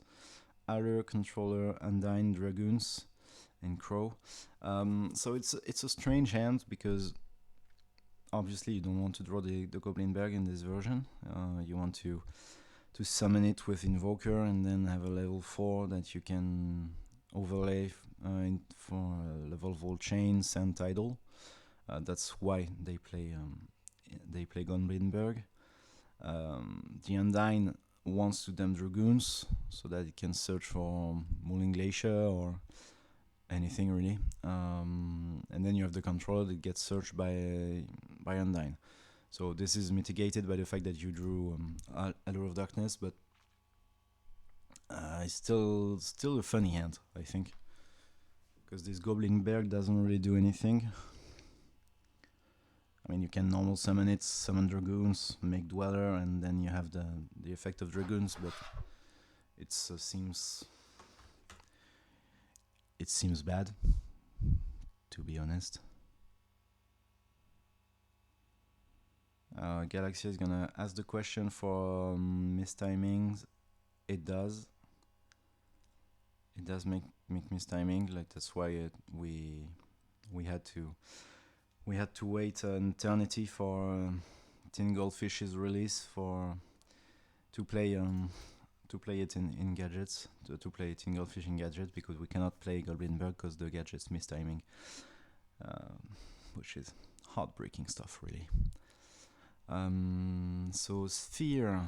Adder, Controller, Undyne, Dragoons, and Crow. So it's a strange hand because obviously you don't want to draw the Goblinberg in this version. You want to summon it with Invoker and then have a level 4 that you can overlay for level Volt Chain, Sand Tidal. That's why they play Goblinberg. The Undyne wants to damn Dragoons so that it can search for Mooling Glacier or anything really. And then you have the Controller that gets searched by Undyne. So this is mitigated by the fact that you drew Allure of Darkness, but it's still a funny hand, I think, because this Goblinberg doesn't really do anything. I mean, you can normal summon it, summon Dragoons, make Dweller, and then you have the effect of Dragoons, but it seems bad, to be honest. Galaxy is gonna ask the question for mistimings. It does. It does make mistiming. Like that's why we had to wait an eternity for Tin Goldfish's release for to play it in gadgets, to play it in Goldfish in gadgets, because we cannot play Goldblittenberg because the gadgets miss timing, which is heartbreaking stuff, really. So Sphere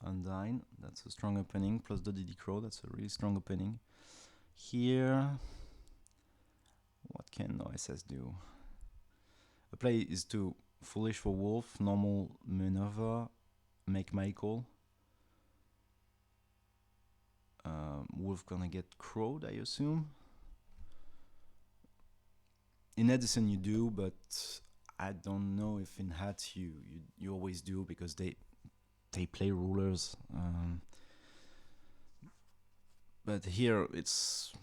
Undyne, that's a strong opening, plus the DD Crow, that's a really strong opening. Here, what can OSS do? The play is to Foolish for Wolf, normal Minerva, make Michael. Wolf gonna get crowed, I assume. In Edison you do, but I don't know if in Hat you always do, because they play rulers. But here it's,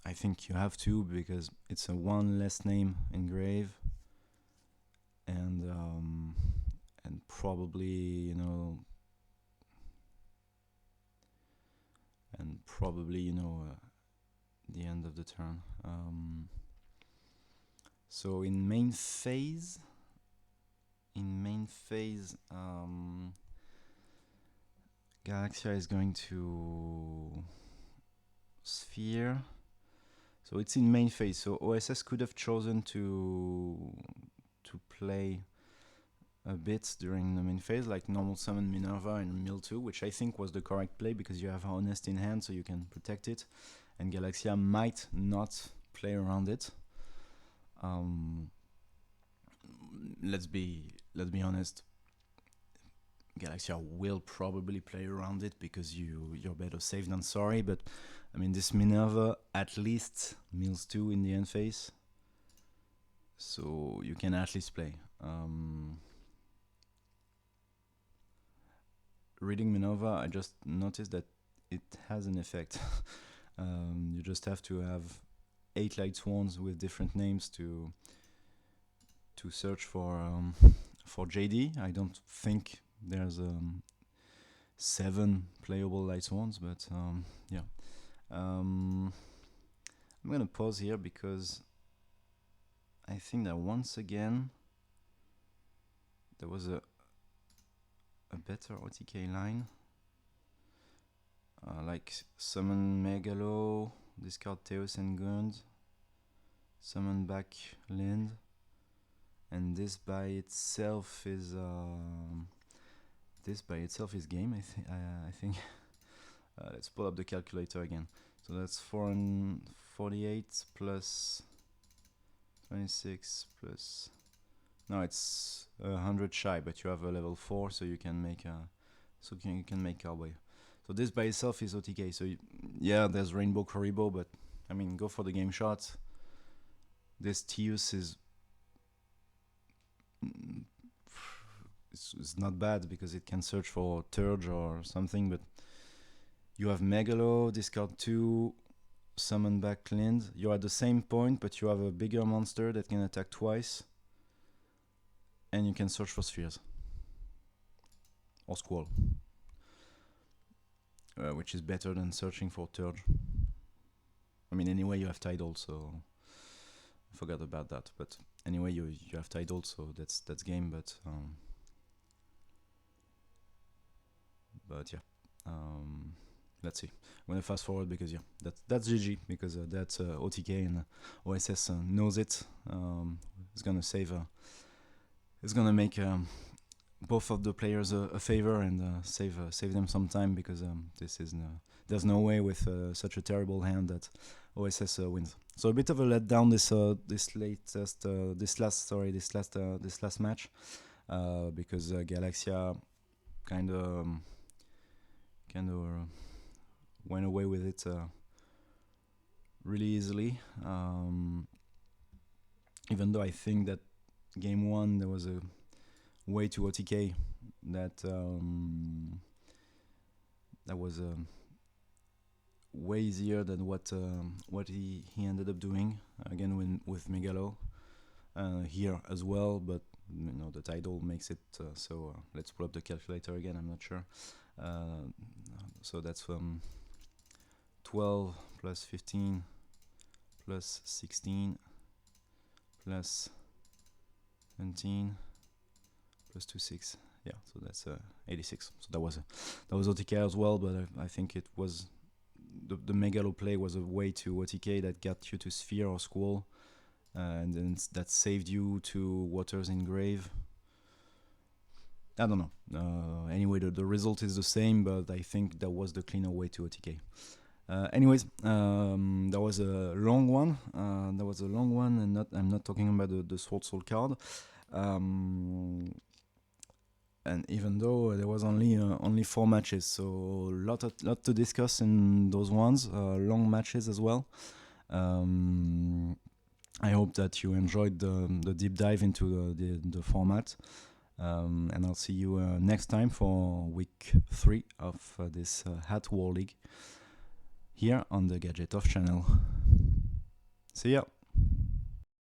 I think you have to, because it's a one less name engrave, and probably the end of the turn. So in main phase, Galaxia is going to Sphere. So it's in main phase. So OSS could have chosen to play a bit during the main phase, like normal summon Minerva and mill 2, which I think was the correct play, because you have Honest in hand, so you can protect it, and Galaxia might not play around it. Let's be honest. Galaxia will probably play around it, because you're better safe than sorry. But I mean, this Minerva at least mills 2 in the end phase, so you can at least play. Reading Minerva, I just noticed that it has an effect. You just have to have 8 light swans with different names to search for JD. I don't think there's 7 playable light swans, but yeah. I'm gonna pause here, because I think that once again there was a better OTK line, like summon Megalo, discard Theos and Gund, summon back Lind, and this by itself is game. I think. Let's pull up the calculator again. So that's 448 plus 26 plus. No, it's 100 shy, but you have a level 4, so you can make you can make Cowboy. So this by itself is OTK. So yeah, there's Rainbow Koribo, but I mean, go for the game shot. This Teus is it's not bad, because it can search for Turge or something, but you have Megalo, discard 2, summon back Lind. You're at the same point, but you have a bigger monster that can attack twice, and you can search for spheres or Squall, which is better than searching for Turge. I mean, anyway, you have Tidal, so I forgot about that. But anyway, you have Tidal, so that's game. But yeah, let's see. I'm gonna fast forward, because yeah, that's GG, because that's OTK, and OSS knows it. It's gonna save. It's gonna make both of the players a favor, and save them some time, because there's no way with such a terrible hand that OSS wins. So a bit of a letdown this last match, because Galaxia kind of went away with it really easily. Even though I think that game 1 there was a way to OTK that was way easier than what he ended up doing again with Megalo here as well. But the title makes it so. Let's pull up the calculator again. I'm not sure. So that's 12 plus 15 plus 16 plus 17 plus 2 6. yeah, so that's 86. So that was OTK as well, but I think it was the Megalo play was a way to OTK that got you to Sphere or Squall, and then that saved you to Waters in Grave. I don't know. Anyway, the result is the same, but I think that was the cleaner way to OTK. Anyways, that was a long one. And I'm not talking about the Sword Soul card. And even though there was only 4 matches, so lot to discuss in those ones, long matches as well. I hope that you enjoyed the deep dive into the format, and I'll see you next time for week 3 of this HIIK War League here on the Gadget Off channel. See ya!